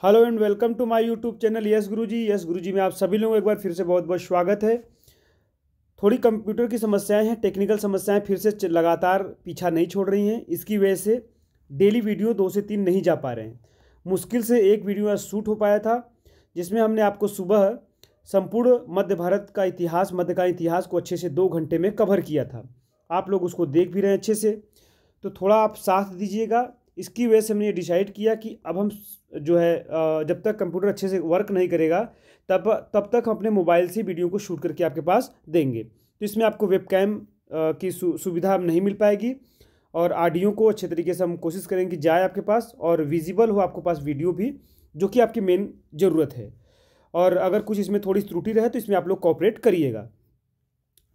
Hello and welcome to my YouTube channel Yes Guruji में आप सभी लोगों को एक बार फिर से बहुत बहुत स्वागत है। थोड़ी कंप्यूटर की समस्याएं हैं, टेक्निकल समस्याएं फिर से लगातार पीछा नहीं छोड़ रही हैं। इसकी वजह से डेली वीडियो 2 से 3 नहीं जा पा रहे हैं। मुश्किल से एक वीडियो आज शूट हो पाया था, जिसमें हमने आपको सुबह संपूर्ण मध्य भारत का इतिहास, मध्य का इतिहास को अच्छे से 2 घंटे में कवर किया था। आप लोग उसको देख भी रहे हैं अच्छे से, तो थोड़ा आप साथ दीजिएगा। इसकी वजह से हमने ये डिसाइड किया कि अब हम जो है जब तक कंप्यूटर अच्छे से वर्क नहीं करेगा तब तक हम अपने मोबाइल से वीडियो को शूट करके आपके पास देंगे। तो इसमें आपको वेबकैम की सुविधा अब नहीं मिल पाएगी, और ऑडियो को अच्छे तरीके से हम कोशिश करेंगे कि जाए आपके पास और विजिबल हो आपके पास वीडियो भी, जो कि आपकी मेन ज़रूरत है। और अगर कुछ इसमें थोड़ी त्रुटि रहे तो इसमें आप लोग कोऑपरेट करिएगा।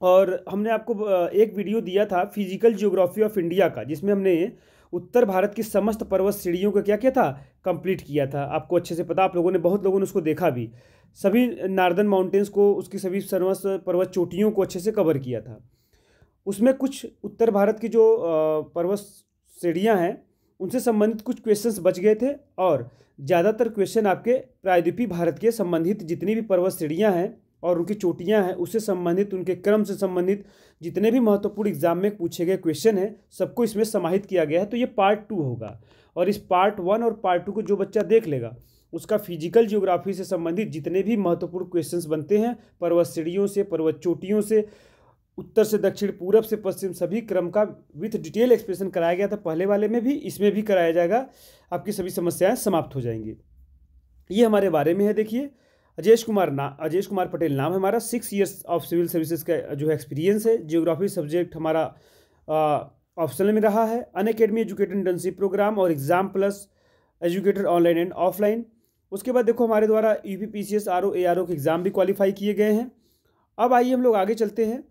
और हमने आपको एक वीडियो दिया था फिजिकल जियोग्राफी ऑफ इंडिया का, जिसमें हमने उत्तर भारत की समस्त पर्वत श्रेणियों का क्या किया था, कंप्लीट किया था। आपको अच्छे से पता, आप लोगों ने, बहुत लोगों ने उसको देखा भी। सभी नॉर्दर्न माउंटेन्स को, उसकी सभी समस्त पर्वत चोटियों को अच्छे से कवर किया था। उसमें कुछ उत्तर भारत की जो पर्वत श्रेणियाँ हैं उनसे संबंधित कुछ क्वेश्चंस बच गए थे, और ज़्यादातर क्वेश्चन आपके प्रायद्वीपीय भारत के संबंधित जितनी भी पर्वत श्रेणियाँ हैं और उनकी चोटियाँ हैं उससे संबंधित, उनके क्रम से संबंधित जितने भी महत्वपूर्ण एग्जाम में पूछे गए क्वेश्चन हैं सबको इसमें समाहित किया गया है। तो ये पार्ट 2 होगा, और इस पार्ट 1 और पार्ट 2 को जो बच्चा देख लेगा उसका फिजिकल जियोग्राफी से संबंधित जितने भी महत्वपूर्ण क्वेश्चंस बनते हैं, पर्वत श्रेणियों से, पर्वत चोटियों से, उत्तर से दक्षिण, पूरब से पश्चिम, सभी क्रम का विथ डिटेल एक्सप्लेनेशन कराया गया था पहले वाले में भी, इसमें भी कराया जाएगा। आपकी सभी समस्याएं समाप्त हो जाएंगी। ये हमारे बारे में है। देखिए, अजेश कुमार पटेल नाम है हमारा। 6 ईयर्स ऑफ सिविल सर्विसेज का जो है एक्सपीरियंस है। जियोग्राफी सब्जेक्ट हमारा ऑप्शनल में रहा है। अनअकैडमी एजुकेटर इंटर्नशिप प्रोग्राम और exam plus educator online and offline. उसके बाद देखो, हमारे द्वारा UPPCS RO ARO के एग्ज़ाम भी क्वालिफाई किए गए हैं। अब आइए हम लोग आगे चलते हैं।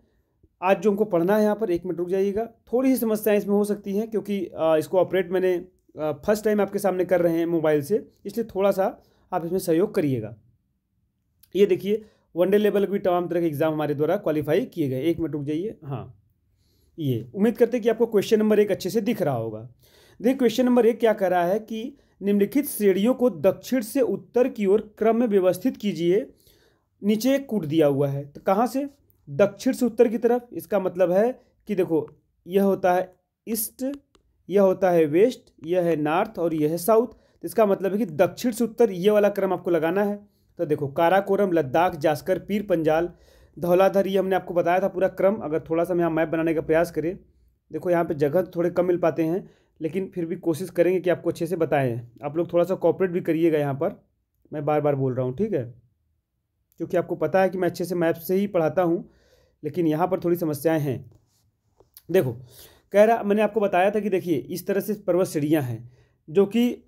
आज जो हमको पढ़ना है, यहाँ पर 1 मिनट रुक जाइएगा। थोड़ी सी समस्याएं इसमें हो सकती हैं, क्योंकि इसको ऑपरेट मैंने फर्स्ट टाइम आपके सामने कर रहे हैं मोबाइल से, इसलिए थोड़ा सा आप इसमें सहयोग करिएगा। ये देखिए, वनडे लेवल भी तमाम तरह के एग्जाम हमारे द्वारा क्वालिफाई किए गए। 1 मिनट रुक जाइए। हाँ, ये उम्मीद करते हैं कि आपको क्वेश्चन नंबर 1 अच्छे से दिख रहा होगा। देखिए, क्वेश्चन नंबर 1 क्या कर रहा है कि निम्नलिखित श्रेणियों को दक्षिण से उत्तर की ओर क्रम में व्यवस्थित कीजिए। नीचे एक कूट दिया हुआ है, तो कहाँ से? दक्षिण से उत्तर की तरफ। इसका मतलब है कि देखो, यह होता है ईस्ट, यह होता है वेस्ट, यह है नॉर्थ और यह है साउथ। तो इसका मतलब है कि दक्षिण से उत्तर ये वाला क्रम आपको लगाना है। तो देखो, काराकोरम, लद्दाख, जास्कर, पीर पंजाल, धौलाधर, ये हमने आपको बताया था पूरा क्रम। अगर थोड़ा सा हम यहाँ मैप बनाने का प्रयास करें, देखो यहाँ पे जगह थोड़े कम मिल पाते हैं, लेकिन फिर भी कोशिश करेंगे कि आपको अच्छे से बताएं। आप लोग थोड़ा सा कॉपरेट भी करिएगा यहाँ पर, मैं बार बार बोल रहा हूँ, ठीक है? क्योंकि आपको पता है कि मैं अच्छे से मैप से ही पढ़ाता हूँ, लेकिन यहाँ पर थोड़ी समस्याएँ हैं। देखो, कह रहा, मैंने आपको बताया था कि देखिए इस तरह से पर्वत श्रेणियाँ हैं, जो कि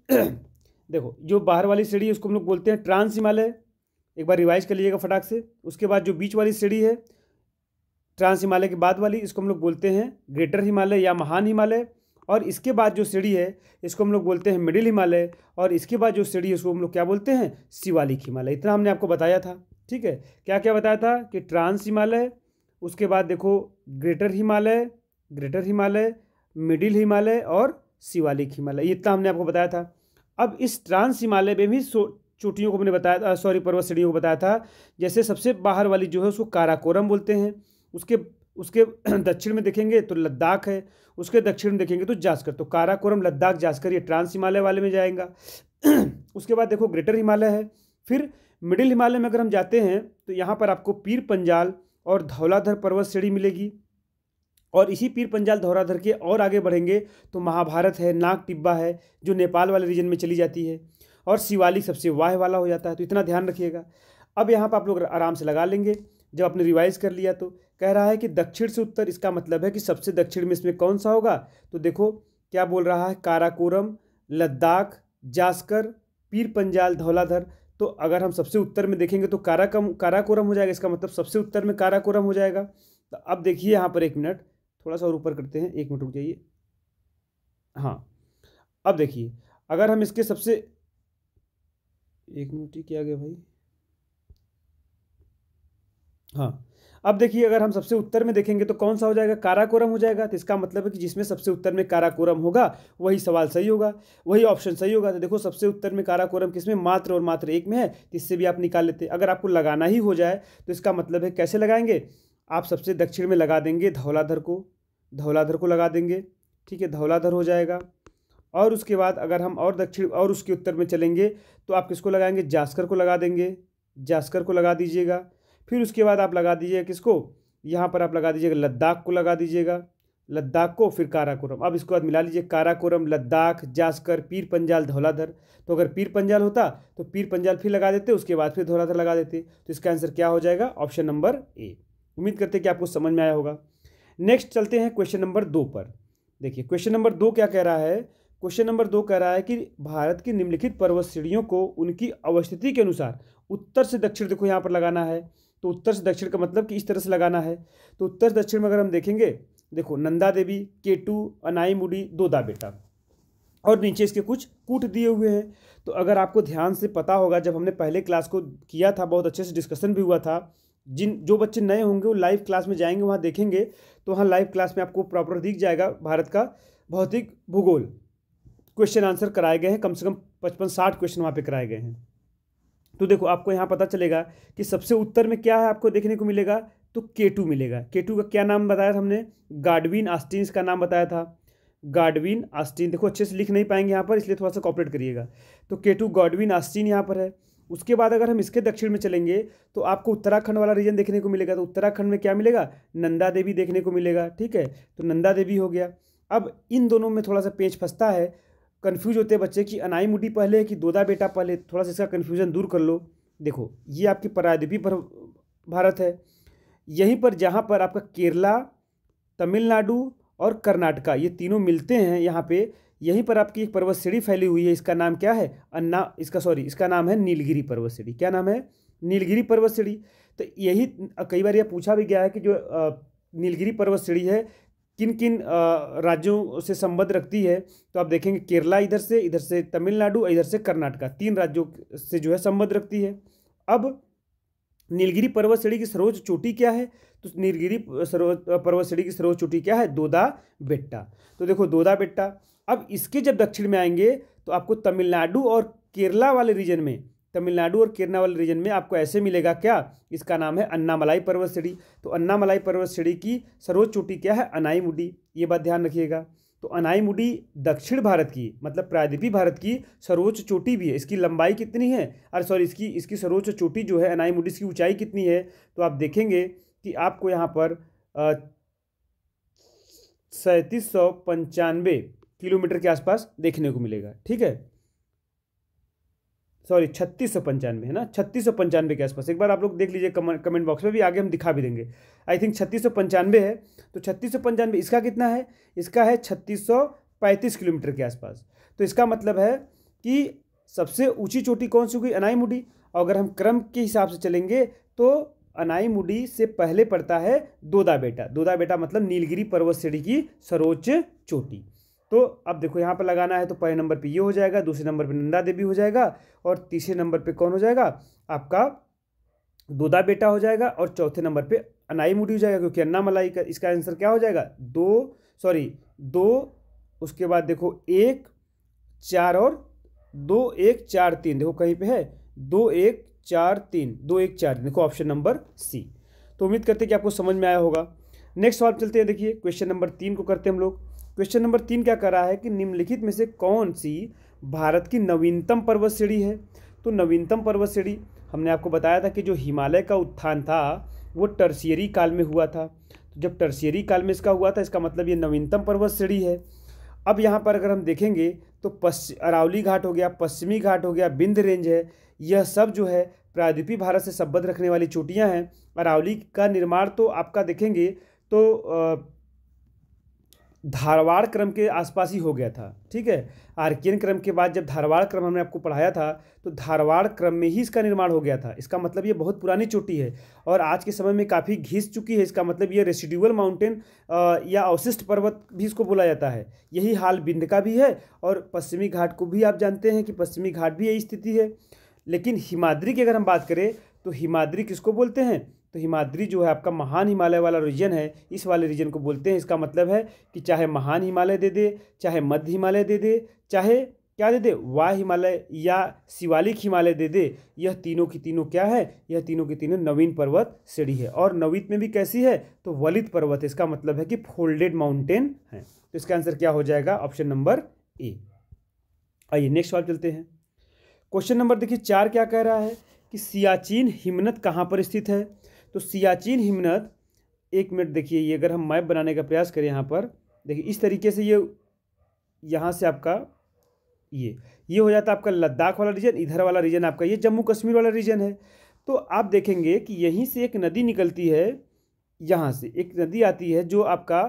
देखो, जो बाहर वाली श्रेणी है उसको हम लोग बोलते हैं ट्रांस हिमालय। एक बार रिवाइज कर लीजिएगा फटाक से। उसके बाद जो बीच वाली श्रेणी है, ट्रांस हिमालय के बाद वाली, इसको हम लोग बोलते हैं ग्रेटर हिमालय या महान हिमालय। और इसके बाद जो श्रेणी है इसको हम लोग बोलते हैं मिडिल हिमालय। और इसके बाद जो श्रेणी है उसको हम लोग क्या बोलते हैं? शिवालिक हिमालय। इतना हमने आपको बताया था, ठीक है? क्या क्या बताया था कि ट्रांस हिमालय, उसके बाद देखो ग्रेटर हिमालय, मिडिल हिमालय और शिवालिक हिमालय, इतना हमने आपको बताया था। अब इस ट्रांस हिमालय में भी चोटियों को मैंने बताया था, सॉरी, पर्वत श्रेणियों को बताया था। जैसे सबसे बाहर वाली जो है उसको काराकोरम बोलते हैं। उसके उसके दक्षिण में देखेंगे तो लद्दाख है, उसके दक्षिण में देखेंगे तो जास्कर। तो काराकोरम, लद्दाख, जास्कर, ये ट्रांस हिमालय वाले में जाएगा। उसके बाद देखो ग्रेटर हिमालय है। फिर मिडिल हिमालय में अगर हम जाते हैं तो यहाँ पर आपको पीर पंजाल और धौलाधर पर्वत श्रेणी मिलेगी। और इसी पीर पंजाल धौलाधर के और आगे बढ़ेंगे तो महाभारत है, नाग टिब्बा है, जो नेपाल वाले रीजन में चली जाती है, और शिवालिक सबसे वाह वाला हो जाता है। तो इतना ध्यान रखिएगा। अब यहाँ पर आप लोग आराम से लगा लेंगे जब आपने रिवाइज कर लिया। तो कह रहा है कि दक्षिण से उत्तर, इसका मतलब है कि सबसे दक्षिण में इसमें कौन सा होगा? तो देखो क्या बोल रहा है, काराकोरम, लद्दाख, जास्कर, पीर पंजाल, धौलाधर। तो अगर हम सबसे उत्तर में देखेंगे तो काराकोरम हो जाएगा। इसका मतलब सबसे उत्तर में काराकोरम हो जाएगा। तो अब देखिए यहाँ पर 1 मिनट, थोड़ा सा और ऊपर करते हैं, 1 मिनट रुक जाइए। हाँ, अब देखिए, अगर हम इसके सबसे, 1 मिनट ही क्या गया भाई। हाँ, अब देखिए अगर हम सबसे उत्तर में देखेंगे तो कौन सा हो जाएगा, काराकोरम हो जाएगा। तो इसका मतलब है कि जिसमें सबसे उत्तर में काराकोरम होगा वही सवाल सही होगा, वही ऑप्शन सही होगा। तो देखो सबसे उत्तर में काराकोरम किसमें, मात्र और मात्र एक में है, तो इससे भी आप निकाल लेते। अगर आपको लगाना ही हो जाए तो इसका मतलब है कैसे लगाएंगे, आप सबसे दक्षिण में लगा देंगे धौलाधर को लगा देंगे, ठीक है, धौलाधर हो जाएगा। और उसके बाद अगर हम और दक्षिण और उसके उत्तर में चलेंगे तो आप किसको लगाएंगे, जास्कर को लगा देंगे, जास्कर को लगा दीजिएगा। फिर उसके बाद आप लगा दीजिएगा किसको, यहाँ पर आप लगा दीजिएगा लद्दाख को लगा दीजिएगा, लद्दाख को, फिर काराकोरम। अब इसको बाद मिला लीजिए, काराकोरम, लद्दाख, जास्कर, पीर पंजाल, धौलाधर। तो अगर पीर पंजाल होता तो पीर पंजाल फिर लगा देते, उसके बाद फिर धौलाधर लगा देते। तो इसका आंसर क्या हो जाएगा, ऑप्शन नंबर ए। उम्मीद करते हैं कि आपको समझ में आया होगा। नेक्स्ट चलते हैं क्वेश्चन नंबर 2 पर। देखिए क्वेश्चन नंबर 2 क्या कह रहा है, क्वेश्चन नंबर 2 कह रहा है कि भारत की निम्नलिखित पर्वत श्रेणियों को उनकी अवस्थिति के अनुसार उत्तर से दक्षिण, देखो यहाँ पर लगाना है, तो उत्तर से दक्षिण का मतलब कि इस तरह से लगाना है। तो उत्तर से दक्षिण में अगर हम देखेंगे, देखो नंदा देवी, केटू, अनाईमुडी, दोदा बेटा, और नीचे इसके कुछ कूट दिए हुए हैं। तो अगर आपको ध्यान से पता होगा, जब हमने पहले क्लास को किया था बहुत अच्छे से डिस्कशन भी हुआ था। जो बच्चे नए होंगे वो लाइव क्लास में जाएंगे, वहाँ देखेंगे तो वहाँ लाइव क्लास में आपको प्रॉपर दिख जाएगा भारत का भौतिक भूगोल क्वेश्चन आंसर कराए गए हैं, कम से कम 55-60 क्वेश्चन वहाँ पे कराए गए हैं। तो देखो आपको यहाँ पता चलेगा कि सबसे उत्तर में क्या है, आपको देखने को मिलेगा तो केटू मिलेगा। केटू का क्या नाम बताया था हमने, गाडविन ऑस्टिन इसका नाम बताया था, गाडविन ऑस्टिन। देखो अच्छे से लिख नहीं पाएंगे यहाँ पर, इसलिए थोड़ा सा कॉपरेट करिएगा। तो केटू गाडविन ऑस्टिन यहाँ पर है। उसके बाद अगर हम इसके दक्षिण में चलेंगे तो आपको उत्तराखंड वाला रीजन देखने को मिलेगा। तो उत्तराखंड में क्या मिलेगा, नंदा देवी देखने को मिलेगा, ठीक है, तो नंदा देवी हो गया। अब इन दोनों में थोड़ा सा पेच फंसता है, कन्फ्यूज होते हैं बच्चे कि अनाईमुडी पहले है कि दोदा बेटा पहले, थोड़ा सा इसका कन्फ्यूजन दूर कर लो। देखो ये आपकी प्रायद्वीपीय भारत है, यहीं पर जहाँ पर आपका केरला, तमिलनाडु और कर्नाटका ये तीनों मिलते हैं यहाँ पे, यहीं पर आपकी एक पर्वत श्रेणी फैली हुई है। इसका नाम क्या है, इसका नाम है नीलगिरी पर्वत श्रेणी। क्या नाम है, नीलगिरी पर्वत श्रेणी। तो यही कई बार यह पूछा भी गया है कि जो नीलगिरी पर्वत श्रेणी है किन किन राज्यों से संबंध रखती है। तो आप देखेंगे केरला इधर से तमिलनाडु, इधर से कर्नाटका, 3 राज्यों से जो है संबंध रखती है। अब नीलगिरी पर्वत श्रेणी की सर्वोच्च चोटी क्या है, तो नीलगिरी पर्वत श्रेणी की सर्वोच्च चोटी क्या है, दोदा बेट्टा। तो देखो दोदा बेट्टा। अब इसके जब दक्षिण में आएंगे तो आपको तमिलनाडु और केरला वाले रीजन में आपको ऐसे मिलेगा क्या, इसका नाम है अन्नामलाई पर्वत श्रेणी। तो अन्नामलाई पर्वत श्रेणी की सर्वोच्च चोटी क्या है, अनाईमुडी। ये बात ध्यान रखिएगा। तो अनाईमुडी दक्षिण भारत की, मतलब प्रायद्वीपीय भारत की सर्वोच्च चोटी भी है। इसकी लंबाई कितनी है, अरे सॉरी, इसकी सर्वोच्च चोटी जो है अनाईमुडी, इसकी ऊंचाई कितनी है, तो आप देखेंगे कि आपको यहाँ पर 3795 किलोमीटर के आसपास देखने को मिलेगा, ठीक है, सॉरी 3695 है ना, 3695 के आसपास। एक बार आप लोग देख लीजिए कमेंट बॉक्स में भी, आगे हम दिखा भी देंगे। आई थिंक 3695 है। तो 3695 इसका कितना है, इसका है 3635 किलोमीटर के आसपास। तो इसका मतलब है कि सबसे ऊंची चोटी कौन सी हुई, अनाईमुडी। और अगर हम क्रम के हिसाब से चलेंगे तो अनाईमुडी से पहले पड़ता है दोदा बेटा। दोदा बेटा मतलब नीलगिरी पर्वत श्रेणी की सर्वोच्च चोटी। तो अब देखो यहाँ पर लगाना है तो पहले नंबर पे ये हो जाएगा, दूसरे नंबर पे नंदा देवी हो जाएगा, और तीसरे नंबर पे कौन हो जाएगा, आपका दोदा बेटा हो जाएगा, और चौथे नंबर पे अनाईमुडी हो जाएगा, क्योंकि अन्नामलाई का इसका आंसर क्या हो जाएगा, 2, उसके बाद देखो 1 4 और 2 1 4 3, देखो कहीं पे है 2 1 4 3, 2 1 4 3, देखो ऑप्शन नंबर सी। तो उम्मीद करते हैं कि आपको समझ में आया होगा। नेक्स्ट सवाल चलते हैं, देखिए क्वेश्चन नंबर 3 को करते हैं हम लोग। क्वेश्चन नंबर 3 क्या कर रहा है कि निम्नलिखित में से कौन सी भारत की नवीनतम पर्वत श्रेणी है। तो नवीनतम पर्वत श्रेणी हमने आपको बताया था कि जो हिमालय का उत्थान था वो टर्शियरी काल में हुआ था। तो जब टर्शियरी काल में इसका हुआ था, इसका मतलब ये नवीनतम पर्वत श्रेणी है। अब यहाँ पर अगर हम देखेंगे तो अरावली घाट हो गया, पश्चिमी घाट हो गया, विंध्य रेंज है, यह सब जो है प्रायद्वीपीय भारत से संबद्ध रखने वाली चोटियाँ हैं। अरावली का निर्माण तो आपका देखेंगे तो धारवाड़ क्रम के आसपास ही हो गया था, ठीक है। आर्कियन क्रम के बाद जब धारवाड़ क्रम हमने आपको पढ़ाया था तो धारवाड़ क्रम में ही इसका निर्माण हो गया था। इसका मतलब ये बहुत पुरानी चोटी है और आज के समय में काफ़ी घिस चुकी है। इसका मतलब ये रेसिडुअल माउंटेन या अवशिष्ट पर्वत भी इसको बोला जाता है। यही हाल विंध्य का भी है, और पश्चिमी घाट को भी आप जानते हैं कि पश्चिमी घाट भी यही स्थिति है। लेकिन हिमाद्री की अगर हम बात करें तो हिमाद्री किसको बोलते हैं, तो हिमाद्री जो है आपका महान हिमालय वाला रीजन है, इस वाले रीजन को बोलते हैं। इसका मतलब है कि चाहे महान हिमालय दे दे, चाहे मध्य हिमालय दे दे, चाहे क्या दे दे, वाय हिमालय या शिवालिक हिमालय दे दे, यह तीनों की तीनों क्या है, यह तीनों की तीनों नवीन पर्वत श्रेणी है। और नवीन में भी कैसी है, तो वलित पर्वत है। इसका मतलब है कि फोल्डेड माउंटेन है। तो इसका आंसर क्या हो जाएगा, ऑप्शन नंबर ए। आइए नेक्स्ट सवाल चलते हैं। क्वेश्चन नंबर देखिए 4 क्या कह रहा है कि सियाचिन हिमनद कहाँ पर स्थित है। तो सियाचिन हिमनद, एक मिनट देखिए, ये अगर हम मैप बनाने का प्रयास करें यहाँ पर, देखिए इस तरीके से ये यहाँ से आपका ये हो जाता है आपका लद्दाख वाला रीजन, इधर वाला रीजन आपका ये जम्मू कश्मीर वाला रीजन है। तो आप देखेंगे कि यहीं से एक नदी निकलती है, यहाँ से एक नदी आती है जो आपका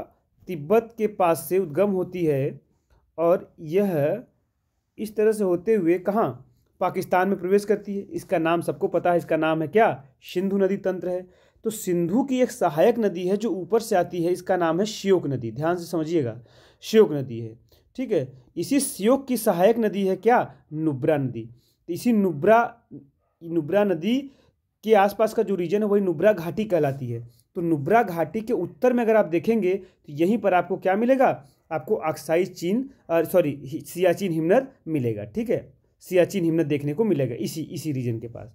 तिब्बत के पास से उद्गम होती है, और यह इस तरह से होते हुए कहाँ, पाकिस्तान में प्रवेश करती है। इसका नाम सबको पता है, इसका नाम है क्या, सिंधु नदी तंत्र है। तो सिंधु की एक सहायक नदी है जो ऊपर से आती है, इसका नाम है श्योक नदी। ध्यान से समझिएगा, श्योक नदी है, ठीक है। इसी श्योक की सहायक नदी है क्या, नुब्रा नदी। तो इसी नुब्रा नदी के आसपास का जो रीजन है वही नुब्रा घाटी कहलाती है। तो नुब्रा घाटी के उत्तर में अगर आप देखेंगे तो यहीं पर आपको क्या मिलेगा, आपको अक्साई सियाचिन हिमनद मिलेगा, ठीक है। सियाचिन हिमनद देखने को मिलेगा इसी रीजन के पास।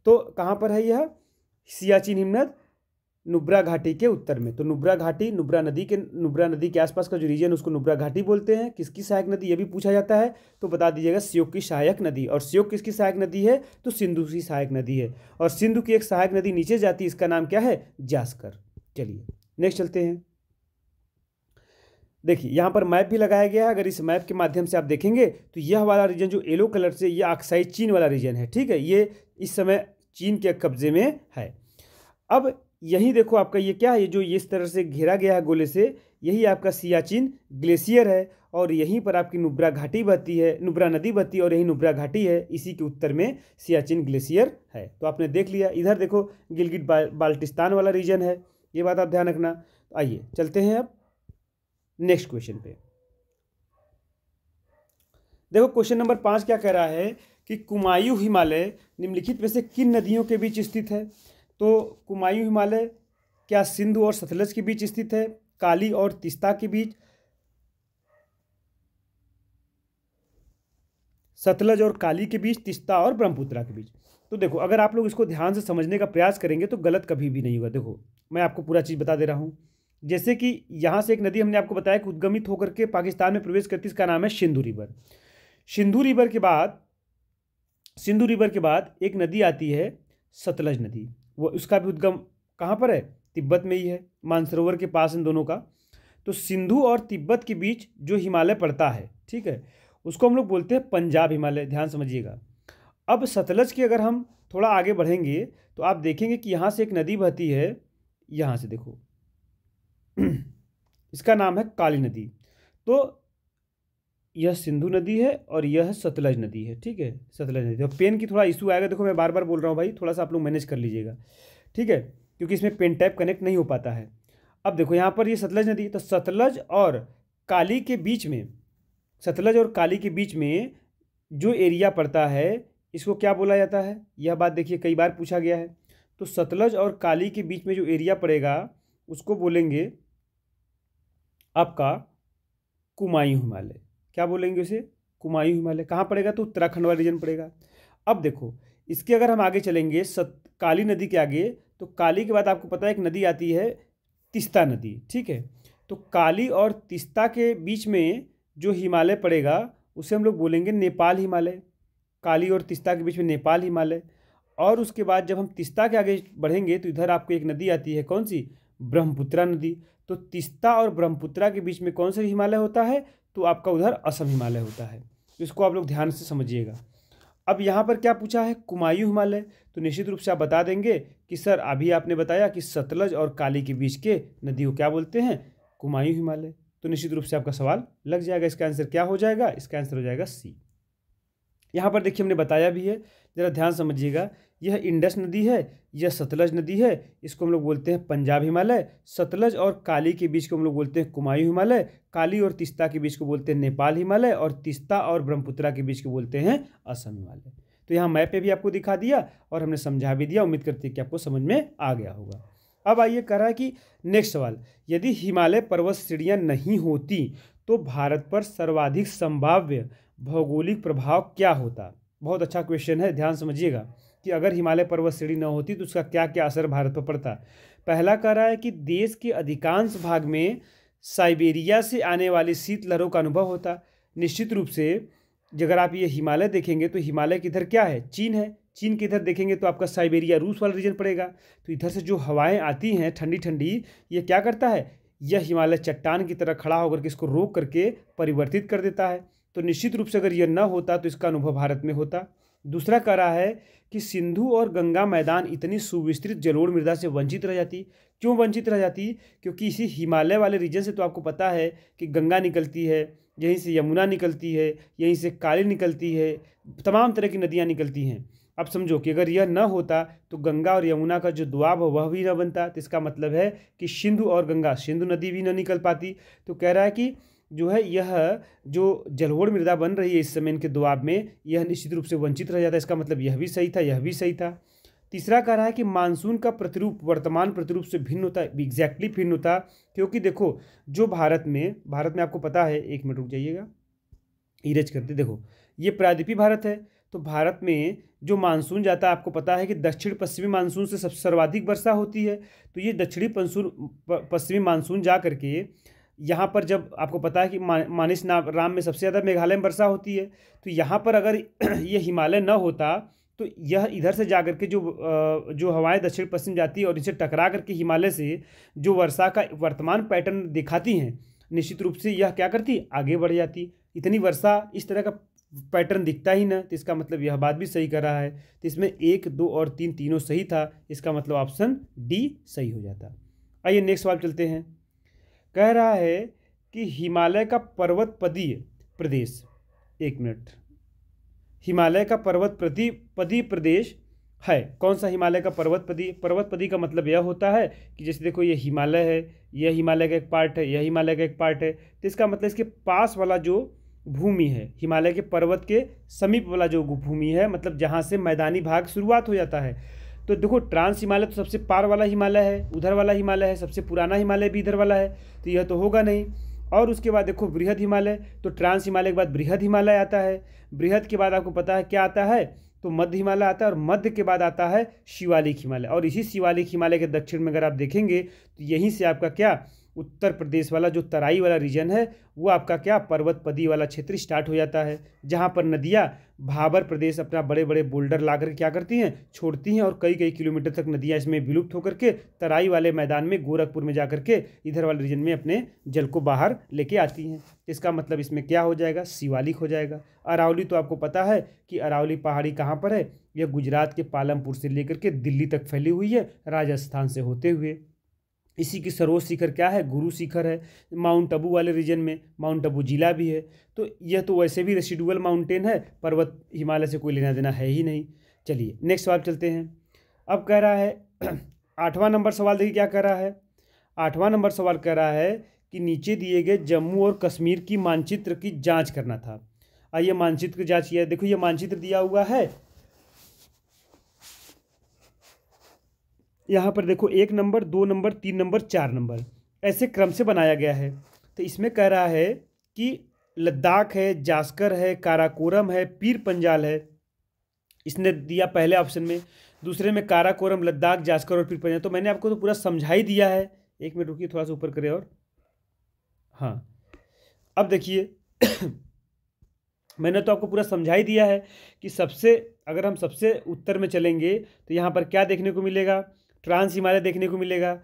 तो कहाँ पर है यह सियाचिन हिमनद, नुब्रा घाटी के उत्तर में। तो नुब्रा घाटी, नुब्रा नदी के आसपास का जो रीजन है उसको नुब्रा घाटी बोलते हैं। किसकी सहायक नदी, ये भी पूछा जाता है, तो बता दीजिएगा श्योक की सहायक नदी। और श्योक किसकी सहायक नदी है, तो सिंधु की सहायक नदी है। और सिंधु की एक सहायक नदी नीचे जाती है, इसका नाम क्या है, जास्कर। चलिए नेक्स्ट चलते हैं। देखिए यहाँ पर मैप भी लगाया गया है, अगर इस मैप के माध्यम से आप देखेंगे तो यह वाला रीजन जो येलो कलर से, यह अक्साई चीन वाला रीजन है, ठीक है। ये इस समय चीन के कब्जे में है। अब यही देखो आपका ये क्या है, ये जो इस तरह से घेरा गया है गोले से, यही आपका सियाचिन ग्लेशियर है। और यहीं पर आपकी नुब्रा घाटी बहती है, नुब्रा नदी बहती है, और यही नुब्रा घाटी है, इसी के उत्तर में सियाचिन ग्लेशियर है। तो आपने देख लिया। इधर देखो गिलगिट बाल्टिस्तान वाला रीजन है, ये बात आप ध्यान रखना। आइए चलते हैं अब नेक्स्ट क्वेश्चन पे। देखो क्वेश्चन नंबर 5 क्या कह रहा है कि कुमायूं हिमालय निम्नलिखित में से किन नदियों के बीच स्थित है। तो कुमायूं हिमालय क्या सिंधु और सतलज के बीच स्थित है, काली और तीस्ता के बीच, सतलज और काली के बीच, तीस्ता और ब्रह्मपुत्रा के बीच। तो देखो अगर आप लोग इसको ध्यान से समझने का प्रयास करेंगे तो गलत कभी भी नहीं होगा। देखो मैं आपको पूरा चीज़ बता दे रहा हूँ। जैसे कि यहाँ से एक नदी हमने आपको बताया कि उद्गमित होकर के पाकिस्तान में प्रवेश करती है, इसका नाम है सिंधु रिवर। सिंधु रिवर के बाद एक नदी आती है सतलज नदी, वो उसका भी उद्गम कहाँ पर है, तिब्बत में ही है, मानसरोवर के पास इन दोनों का। तो सिंधु और तिब्बत के बीच जो हिमालय पड़ता है, ठीक है, उसको हम लोग बोलते हैं पंजाब हिमालय। ध्यान समझिएगा। अब सतलज के अगर हम थोड़ा आगे बढ़ेंगे तो आप देखेंगे कि यहाँ से एक नदी बहती है, यहाँ से देखो इसका नाम है काली नदी। तो यह सिंधु नदी है और यह सतलज नदी है, ठीक है, सतलज नदी। और पेन की थोड़ा इशू आएगा, देखो मैं बार बार बोल रहा हूँ भाई, थोड़ा सा आप लोग मैनेज कर लीजिएगा, ठीक है, क्योंकि इसमें पेन टैप कनेक्ट नहीं हो पाता है। अब देखो यहाँ पर ये सतलज नदी, तो सतलज और काली के बीच में, सतलज और काली के बीच में जो एरिया पड़ता है इसको क्या बोला जाता है, यह बात देखिए कई बार पूछा गया है। तो सतलज और काली के बीच में जो एरिया पड़ेगा उसको बोलेंगे आपका कुमायूं हिमालय। क्या बोलेंगे उसे, कुमायूं हिमालय। कहाँ पड़ेगा, तो उत्तराखंड वाला रीजन पड़ेगा। अब देखो इसके अगर हम आगे चलेंगे काली नदी के आगे, तो काली के बाद आपको पता है एक नदी आती है तीस्ता नदी, ठीक है। तो काली और तीस्ता के बीच में जो हिमालय पड़ेगा उसे हम लोग बोलेंगे नेपाल हिमालय। काली और तीस्ता के बीच में नेपाल हिमालय। और उसके बाद जब हम तीस्ता के आगे बढ़ेंगे तो इधर आपको एक नदी आती है, कौन सी, ब्रह्मपुत्रा नदी। तो तीस्ता और ब्रह्मपुत्रा के बीच में कौन सा हिमालय होता है, तो आपका उधर असम हिमालय होता है। तो इसको आप लोग ध्यान से समझिएगा। अब यहाँ पर क्या पूछा है, कुमायूं हिमालय। तो निश्चित रूप से आप बता देंगे कि सर अभी आपने बताया कि सतलज और काली के बीच के नदी को क्या बोलते हैं, कुमायूं हिमालय। तो निश्चित रूप से आपका सवाल लग जाएगा। इसका आंसर क्या हो जाएगा, इसका आंसर हो जाएगा सी। यहाँ पर देखिए हमने बताया भी है, ज़रा ध्यान समझिएगा। यह इंडस नदी है, यह सतलज नदी है, इसको हम लोग बोलते हैं पंजाब हिमालय। सतलज और काली के बीच को हम लोग बोलते हैं कुमायूं हिमालय। काली और तीस्ता के बीच को बोलते हैं नेपाल हिमालय। और तीस्ता और ब्रह्मपुत्रा के बीच को बोलते हैं असम हिमालय। तो यहाँ मैप पे भी आपको दिखा दिया और हमने समझा भी दिया। उम्मीद करते हैं कि आपको समझ में आ गया होगा। अब आइए कह रहा है कि नेक्स्ट सवाल, यदि हिमालय पर्वत श्रेणियाँ नहीं होती तो भारत पर सर्वाधिक संभाव्य भौगोलिक प्रभाव क्या होता। बहुत अच्छा क्वेश्चन है, ध्यान समझिएगा कि अगर हिमालय पर्वत श्रेणी न होती तो उसका क्या क्या असर भारत पर पड़ता। पहला कह रहा है कि देश के अधिकांश भाग में साइबेरिया से आने वाली शीतलहरों का अनुभव होता। निश्चित रूप से अगर आप ये हिमालय देखेंगे तो हिमालय के इधर क्या है, चीन है। चीन के इधर देखेंगे तो आपका साइबेरिया रूस वाला रीजन पड़ेगा। तो इधर से जो हवाएं आती हैं ठंडी ठंडी, ये क्या करता है, यह हिमालय चट्टान की तरह खड़ा होकर के इसको रोक करके परिवर्तित कर देता है। तो निश्चित रूप से अगर यह न होता तो इसका अनुभव भारत में होता। दूसरा कह रहा है कि सिंधु और गंगा मैदान इतनी सुविस्तृत जलोढ़ मृदा से वंचित रह जाती। क्यों वंचित रह जाती? क्योंकि इसी हिमालय वाले रीजन से तो आपको पता है कि गंगा निकलती है, यहीं से यमुना निकलती है, यहीं से काली निकलती है, तमाम तरह की नदियाँ निकलती हैं। अब समझो कि अगर यह न होता तो गंगा और यमुना का जो दुआब है वह भी न बनता। तो इसका मतलब है कि सिंधु और गंगा, सिंधु नदी भी न निकल पाती। तो कह रहा है कि जो है यह जो जलोढ़ मृदा बन रही है इस समय इनके दुआब में, यह निश्चित रूप से वंचित रह जाता है। इसका मतलब यह भी सही था, यह भी सही था। तीसरा कह रहा है कि मानसून का प्रतिरूप वर्तमान प्रतिरूप से भिन्न होता है, एग्जैक्टली भिन्न होता। क्योंकि देखो जो भारत में आपको पता है, एक मिनट रुक जाइएगा, इरेज करते, देखो ये प्रायद्वीपीय भारत है। तो भारत में जो मानसून जाता है आपको पता है कि दक्षिण पश्चिमी मानसून से सबसे सर्वाधिक वर्षा होती है। तो ये दक्षिणी पश्चिमी मानसून जा करके यहाँ पर, जब आपको पता है कि मानिस राम में सबसे ज़्यादा मेघालय में वर्षा होती है, तो यहाँ पर अगर ये हिमालय न होता तो यह इधर से जा करके जो हवाएं दक्षिण पश्चिम जाती है और इनसे टकरा करके हिमालय से जो वर्षा का वर्तमान पैटर्न दिखाती हैं, निश्चित रूप से यह क्या करती, आगे बढ़ जाती। इतनी वर्षा इस तरह का पैटर्न दिखता ही ना। तो इसका मतलब यह बात भी सही कर रहा है। तो इसमें 1, 2 और 3 तीनों सही था। इसका मतलब ऑप्शन डी सही हो जाता। आइए नेक्स्ट सवाल चलते हैं। कह रहा है कि हिमालय का पर्वतपदीय प्रदेश, एक मिनट, हिमालय का पर्वतपदीय प्रदेश है कौन सा? हिमालय का पर्वतपदीय का मतलब यह होता है कि जैसे देखो ये हिमालय है, यह हिमालय का एक पार्ट है, यह हिमालय का एक पार्ट है। तो इसका मतलब इसके पास वाला जो भूमि है, हिमालय के पर्वत के समीप वाला जो भूमि है, मतलब जहाँ से मैदानी भाग शुरुआत हो जाता है। तो देखो ट्रांस हिमालय तो सबसे पार वाला हिमालय है, उधर वाला हिमालय है, सबसे पुराना हिमालय भी इधर वाला है, तो यह तो होगा नहीं। और उसके बाद देखो बृहद हिमालय, तो ट्रांस हिमालय के बाद बृहद हिमालय आता है। बृहद के बाद आपको पता है क्या आता है, तो मध्य हिमालय आता है, और मध्य के बाद आता है शिवालिक हिमालय। और इसी शिवालिक हिमालय के दक्षिण में अगर आप देखेंगे तो यहीं से आपका क्या, उत्तर प्रदेश वाला जो तराई वाला रीजन है वो आपका क्या, पर्वतपदी वाला क्षेत्र स्टार्ट हो जाता है, जहाँ पर नदियाँ भाबर प्रदेश अपना बड़े बड़े बोल्डर ला कर क्या करती हैं, छोड़ती हैं, और कई कई किलोमीटर तक नदियाँ इसमें विलुप्त होकर के तराई वाले मैदान में गोरखपुर में जा कर के इधर वाले रीजन में अपने जल को बाहर लेके आती हैं। इसका मतलब इसमें क्या हो जाएगा, शिवालिक हो जाएगा। अरावली तो आपको पता है कि अरावली पहाड़ी कहाँ पर है, यह गुजरात के पालमपुर से लेकर के दिल्ली तक फैली हुई है, राजस्थान से होते हुए। इसी की सरोज शिखर क्या है, गुरु शिखर है। माउंट आबू वाले रीजन में माउंट आबू जिला भी है। तो यह तो वैसे भी रेसिडुअल माउंटेन है, पर्वत हिमालय से कोई लेना देना है ही नहीं। चलिए नेक्स्ट सवाल चलते हैं। अब कह रहा है 8वां नंबर सवाल, देखिए क्या कह रहा है। 8वां नंबर सवाल कह रहा है कि नीचे दिए गए जम्मू और कश्मीर की मानचित्र की जाँच करना था। आइए मानचित्र की जाँच किया, देखो ये मानचित्र दिया हुआ है, यहाँ पर देखो 1 नंबर, 2 नंबर, 3 नंबर, 4 नंबर, ऐसे क्रम से बनाया गया है। तो इसमें कह रहा है कि लद्दाख है, जास्कर है, काराकोरम है, पीर पंजाल है, इसने दिया पहले ऑप्शन में। दूसरे में काराकोरम, लद्दाख, जास्कर और पीर पंजाल। तो मैंने आपको तो पूरा समझा ही दिया है। एक मिनट रुकिए, थोड़ा सा ऊपर करें और हाँ, अब देखिए मैंने तो आपको पूरा समझा ही दिया है कि अगर हम सबसे उत्तर में चलेंगे तो यहाँ पर क्या देखने को मिलेगा, ट्रांस हिमालय देखने को मिलेगा।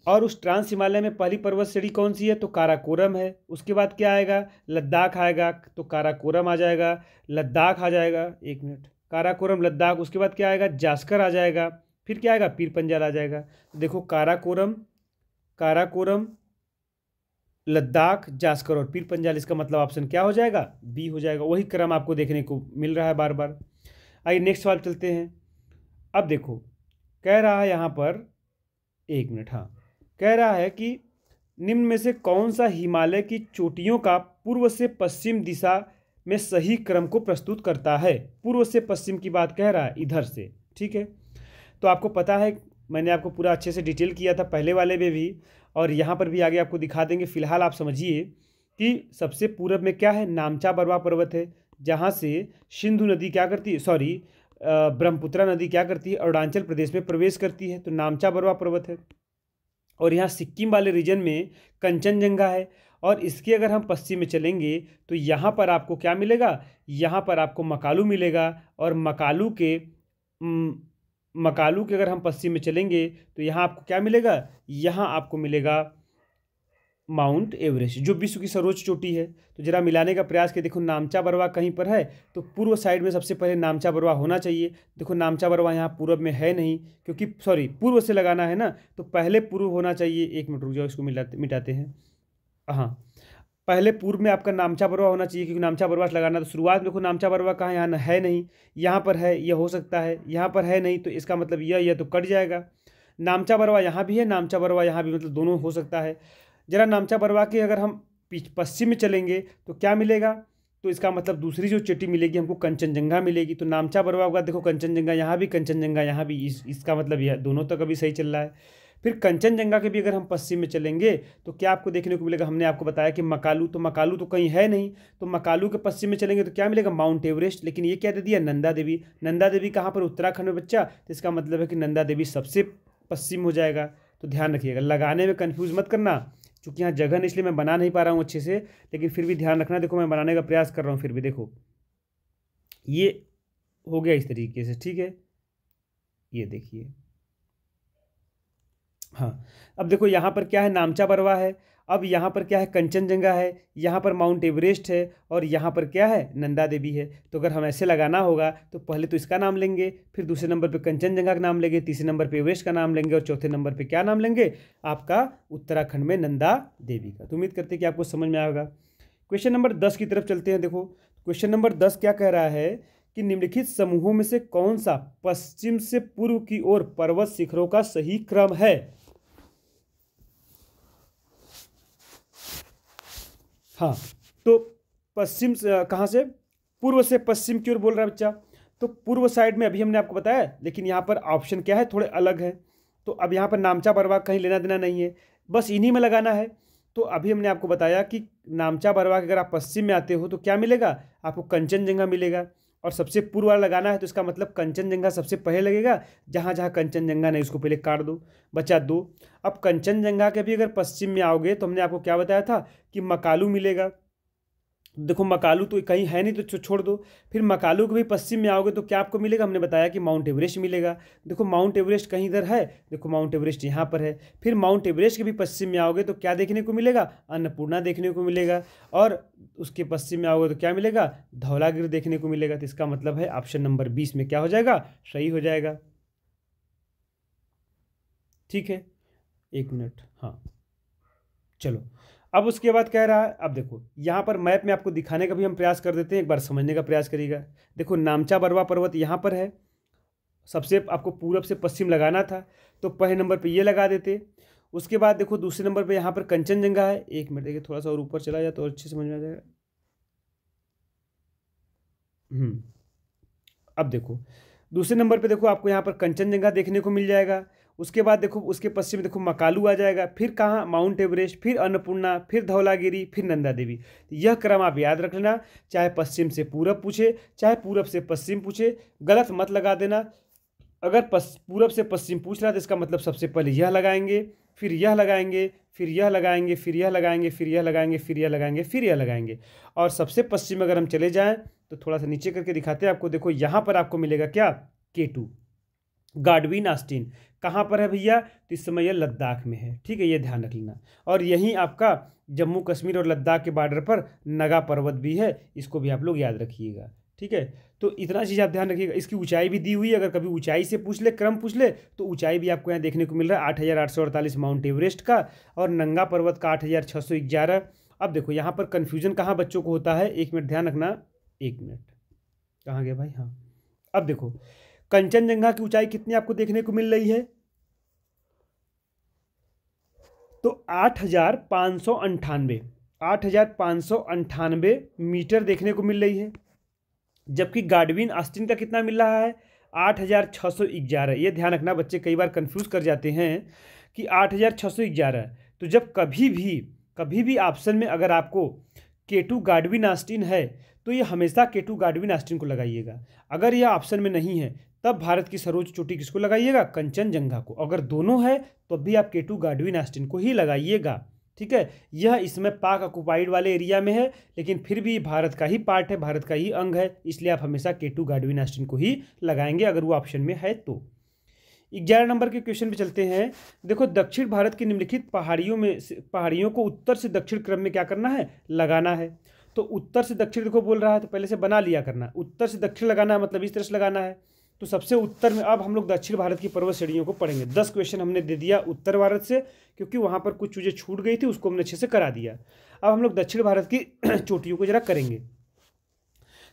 और उस ट्रांस हिमालय में पहली पर्वत श्रेणी कौन सी है, तो काराकोरम है। उसके बाद क्या आएगा, लद्दाख आएगा, तो काराकोरम आ जाएगा, लद्दाख आ जाएगा, एक मिनट, काराकोरम, लद्दाख। उसके बाद क्या आएगा, जास्कर आ जाएगा, फिर क्या आएगा, पीर पंजाल आ जाएगा। देखो काराकोरम, लद्दाख, जास्कर और पीर पंजाल, इसका मतलब ऑप्शन क्या हो जाएगा, बी हो जाएगा। वही क्रम आपको देखने को मिल रहा है बार बार। आइए नेक्स्ट सवाल चलते हैं। अब देखो कह रहा है यहाँ पर, एक मिनट, हाँ, कह रहा है कि निम्न में से कौन सा हिमालय की चोटियों का पूर्व से पश्चिम दिशा में सही क्रम को प्रस्तुत करता है। पूर्व से पश्चिम की बात कह रहा है इधर से, ठीक है। तो आपको पता है, मैंने आपको पूरा अच्छे से डिटेल किया था पहले वाले में भी, और यहाँ पर भी आगे आपको दिखा देंगे। फिलहाल आप समझिए कि सबसे पूरब में क्या है, नामचा बरवा पर्वत है, जहाँ से सिंधु नदी क्या करती है, सॉरी ब्रह्मपुत्रा नदी क्या करती है, अरुणाचल प्रदेश में प्रवेश करती है, तो नामचा बरवा पर्वत है। और यहाँ सिक्किम वाले रीजन में कंचनजंगा है। और इसके अगर हम पश्चिम में चलेंगे तो यहाँ पर आपको क्या मिलेगा, यहाँ पर आपको मकालू मिलेगा। और मकालू के अगर हम पश्चिम में चलेंगे तो यहाँ आपको क्या मिलेगा, यहाँ आपको मिलेगा माउंट एवरेस्ट, जो विश्व की सर्वोच्च चोटी है। तो जरा मिलाने का प्रयास किया, देखो नामचा बरवा कहीं पर है तो पूर्व साइड में सबसे पहले नामचा बरवा होना चाहिए। देखो नामचा बरवा यहाँ पूर्व में है नहीं, क्योंकि सॉरी पूर्व से लगाना है ना, तो पहले पूर्व होना चाहिए। एक मिनट रुक जाओ, इसको मिटाते हैं। हाँ, पहले पूर्व में आपका नामचा बरवा होना चाहिए, क्योंकि नामचा बरवा से लगाना। तो शुरुआत में देखो नामचा बरवा कहाँ, यहाँ है नहीं, यहाँ पर है, यह हो सकता है, यहाँ पर है नहीं, तो इसका मतलब यह तो कट जाएगा। नामचा बरवा यहाँ भी है, नामचा बरवा यहाँ भी, मतलब दोनों हो सकता है। जरा नामचा बरवा के अगर हम पश्चिम में चलेंगे तो क्या मिलेगा, तो इसका मतलब दूसरी जो चोटी मिलेगी हमको कंचनजंगा मिलेगी। तो नामचा बरवा होगा, देखो कंचनजंगा यहाँ भी, कंचनजंगा यहाँ भी, इसका मतलब यह दोनों तक अभी सही चल रहा है। फिर कंचनजंगा के भी अगर हम पश्चिम में चलेंगे तो क्या आपको देखने को मिलेगा, हमने आपको बताया कि मकालू, तो मकालू तो कहीं है नहीं, तो मकालू के पश्चिम में चलेंगे तो क्या मिलेगा, माउंट एवरेस्ट। लेकिन ये क्या दे दिया, नंदा देवी। नंदा देवी कहाँ पर, उत्तराखंड में बच्चा, तो इसका मतलब है कि नंदा देवी सबसे पश्चिम हो जाएगा। तो ध्यान रखिएगा, लगाने में कन्फ्यूज़ मत करना, क्योंकि यहाँ जगह नहीं इसलिए मैं बना नहीं पा रहा हूँ अच्छे से, लेकिन फिर भी ध्यान रखना। देखो मैं बनाने का प्रयास कर रहा हूँ, फिर भी देखो ये हो गया इस तरीके से, ठीक है। ये देखिए, हाँ, अब देखो यहाँ पर क्या है, नामचा बरवा है। अब यहाँ पर क्या है, कंचनजंगा है, यहाँ पर माउंट एवरेस्ट है, और यहाँ पर क्या है, नंदा देवी है। तो अगर हम ऐसे लगाना होगा तो पहले तो इसका नाम लेंगे, फिर दूसरे नंबर पे कंचनजंगा का नाम लेंगे, तीसरे नंबर पे एवरेस्ट का नाम लेंगे, और चौथे नंबर पे क्या नाम लेंगे, आपका उत्तराखंड में नंदा देवी का। तो उम्मीद करते हैं कि आपको समझ में आएगा। क्वेश्चन नंबर 10 की तरफ चलते हैं। देखो क्वेश्चन नंबर 10 क्या कह रहा है कि निम्नलिखित समूहों में से कौन सा पश्चिम से पूर्व की ओर पर्वत शिखरों का सही क्रम है। हाँ, तो पश्चिम से कहाँ से, पूर्व से पश्चिम की ओर बोल रहा है बच्चा। तो पूर्व साइड में अभी हमने आपको बताया, लेकिन यहाँ पर ऑप्शन क्या है, थोड़े अलग है। तो अब यहाँ पर नामचा बरवा कहीं लेना देना नहीं है, बस इन्हीं में लगाना है। तो अभी हमने आपको बताया कि नामचा बरवा के अगर आप पश्चिम में आते हो तो क्या मिलेगा, आपको कंचनजंगा मिलेगा। और सबसे पूर्व वाला लगाना है तो इसका मतलब कंचनजंगा सबसे पहले लगेगा। जहाँ जहाँ कंचनजंगा नहीं उसको पहले काट दो, बचा दो। अब कंचनजंगा के भी अगर पश्चिम में आओगे तो हमने आपको क्या बताया था कि मकालू मिलेगा। देखो मकालू तो कहीं है नहीं तो छोड़ दो। फिर मकालू के भी पश्चिम में आओगे तो क्या आपको मिलेगा, हमने बताया कि माउंट एवरेस्ट मिलेगा। देखो माउंट एवरेस्ट कहीं इधर है, देखो माउंट एवरेस्ट यहाँ पर है। फिर माउंट एवरेस्ट के भी पश्चिम में आओगे तो क्या देखने को मिलेगा, अन्नपूर्णा देखने को मिलेगा। और उसके पश्चिम में आओगे तो क्या मिलेगा, धौलागिरी देखने को मिलेगा। तो इसका मतलब है ऑप्शन नंबर 20 में क्या हो जाएगा, सही हो जाएगा। ठीक है, एक मिनट, हाँ चलो। अब उसके बाद कह रहा है, अब देखो यहाँ पर मैप में आपको दिखाने का भी हम प्रयास कर देते हैं, एक बार समझने का प्रयास करिएगा। देखो नामचा बरवा पर्वत यहाँ पर है, सबसे आपको पूरब से पश्चिम लगाना था तो पहले नंबर पे ये लगा देते। उसके बाद देखो दूसरे नंबर पे यहाँ पर कंचनजंगा है। एक मिनट देखिए, थोड़ा सा और ऊपर चला जाए तो अच्छे समझ में आ जाएगा। अब देखो दूसरे नंबर पे देखो आपको यहाँ पर कंचनजंगा देखने को मिल जाएगा। उसके बाद देखो उसके पश्चिम में देखो मकालू आ जाएगा, फिर कहाँ, माउंट एवरेस्ट, फिर अन्नपूर्णा, फिर धौलागिरी, फिर नंदा देवी। यह क्रम आप याद रख लेना, चाहे पश्चिम से पूरब पूछे चाहे पूरब से पश्चिम पूछे, गलत मत लगा देना। अगर पूरब से पश्चिम पूछ रहा है तो इसका मतलब सबसे पहले यह लगाएंगे, फिर यह लगाएंगे, फिर यह लगाएंगे, फिर यह लगाएंगे, फिर यह लगाएंगे, फिर यह लगाएंगे, फिर यह लगाएंगे। और सबसे पश्चिम अगर हम चले जाएं तो थोड़ा सा नीचे करके दिखाते हैं आपको। देखो यहाँ पर आपको मिलेगा क्या, K2 गाडविन ऑस्टिन। कहाँ पर है भैया, तो इस समय यह लद्दाख में है। ठीक है, ये ध्यान रख लेना। और यहीं आपका जम्मू कश्मीर और लद्दाख के बॉर्डर पर नगा पर्वत भी है, इसको भी आप लोग याद रखिएगा। ठीक है, तो इतना चीज़ आप ध्यान रखिएगा। इसकी ऊंचाई भी दी हुई है, अगर कभी ऊंचाई से पूछ ले, क्रम पूछ ले, तो ऊंचाई भी आपको यहाँ देखने को मिल रहा है 8848 माउंट एवरेस्ट का, और नंगा पर्वत का 8611। अब देखो यहाँ पर कन्फ्यूजन कहाँ बच्चों को होता है, एक मिनट ध्यान रखना, एक मिनट कहाँ गया भाई, हाँ। अब देखो कंचनजंगा की ऊंचाई कितनी आपको देखने को मिल रही है, तो 8598। 8,598 मीटर देखने को मिल रही है, जबकि गाडविन ऑस्टिन का कितना मिल रहा है 8,611। ये ध्यान रखना, बच्चे कई बार कंफ्यूज कर जाते हैं कि 8,611। तो जब कभी भी ऑप्शन में अगर आपको K2 गाडविन ऑस्टिन है तो ये हमेशा K2 गाडविन ऑस्टिन को लगाइएगा। अगर यह ऑप्शन में नहीं है तब भारत की सर्वोच्च चोटी किसको लगाइएगा, कंचनजंगा को। अगर दोनों है तो भी आप K2 गाडविन ऑस्टिन को ही लगाइएगा, ठीक है। यह इसमें पाक ऑक्युपाइड वाले एरिया में है, लेकिन फिर भी भारत का ही पार्ट है, भारत का ही अंग है, इसलिए आप हमेशा K2 गाडविन ऑस्टिन को ही लगाएंगे अगर वो ऑप्शन में है तो। 11 नंबर के क्वेश्चन पे चलते हैं। देखो, दक्षिण भारत की निम्नलिखित पहाड़ियों को उत्तर से दक्षिण क्रम में क्या करना है, लगाना है। तो उत्तर से दक्षिण देखो बोल रहा है तो पहले से बना लिया करना, उत्तर से दक्षिण लगाना है मतलब इस तरह से लगाना है। तो सबसे उत्तर में अब हम लोग दक्षिण भारत की पर्वत श्रेणियों को पढ़ेंगे। 10 क्वेश्चन हमने दे दिया उत्तर भारत से, क्योंकि वहाँ पर कुछ चीज़ें छूट गई थी, उसको हमने अच्छे से करा दिया। अब हम लोग दक्षिण भारत की चोटियों को जरा करेंगे।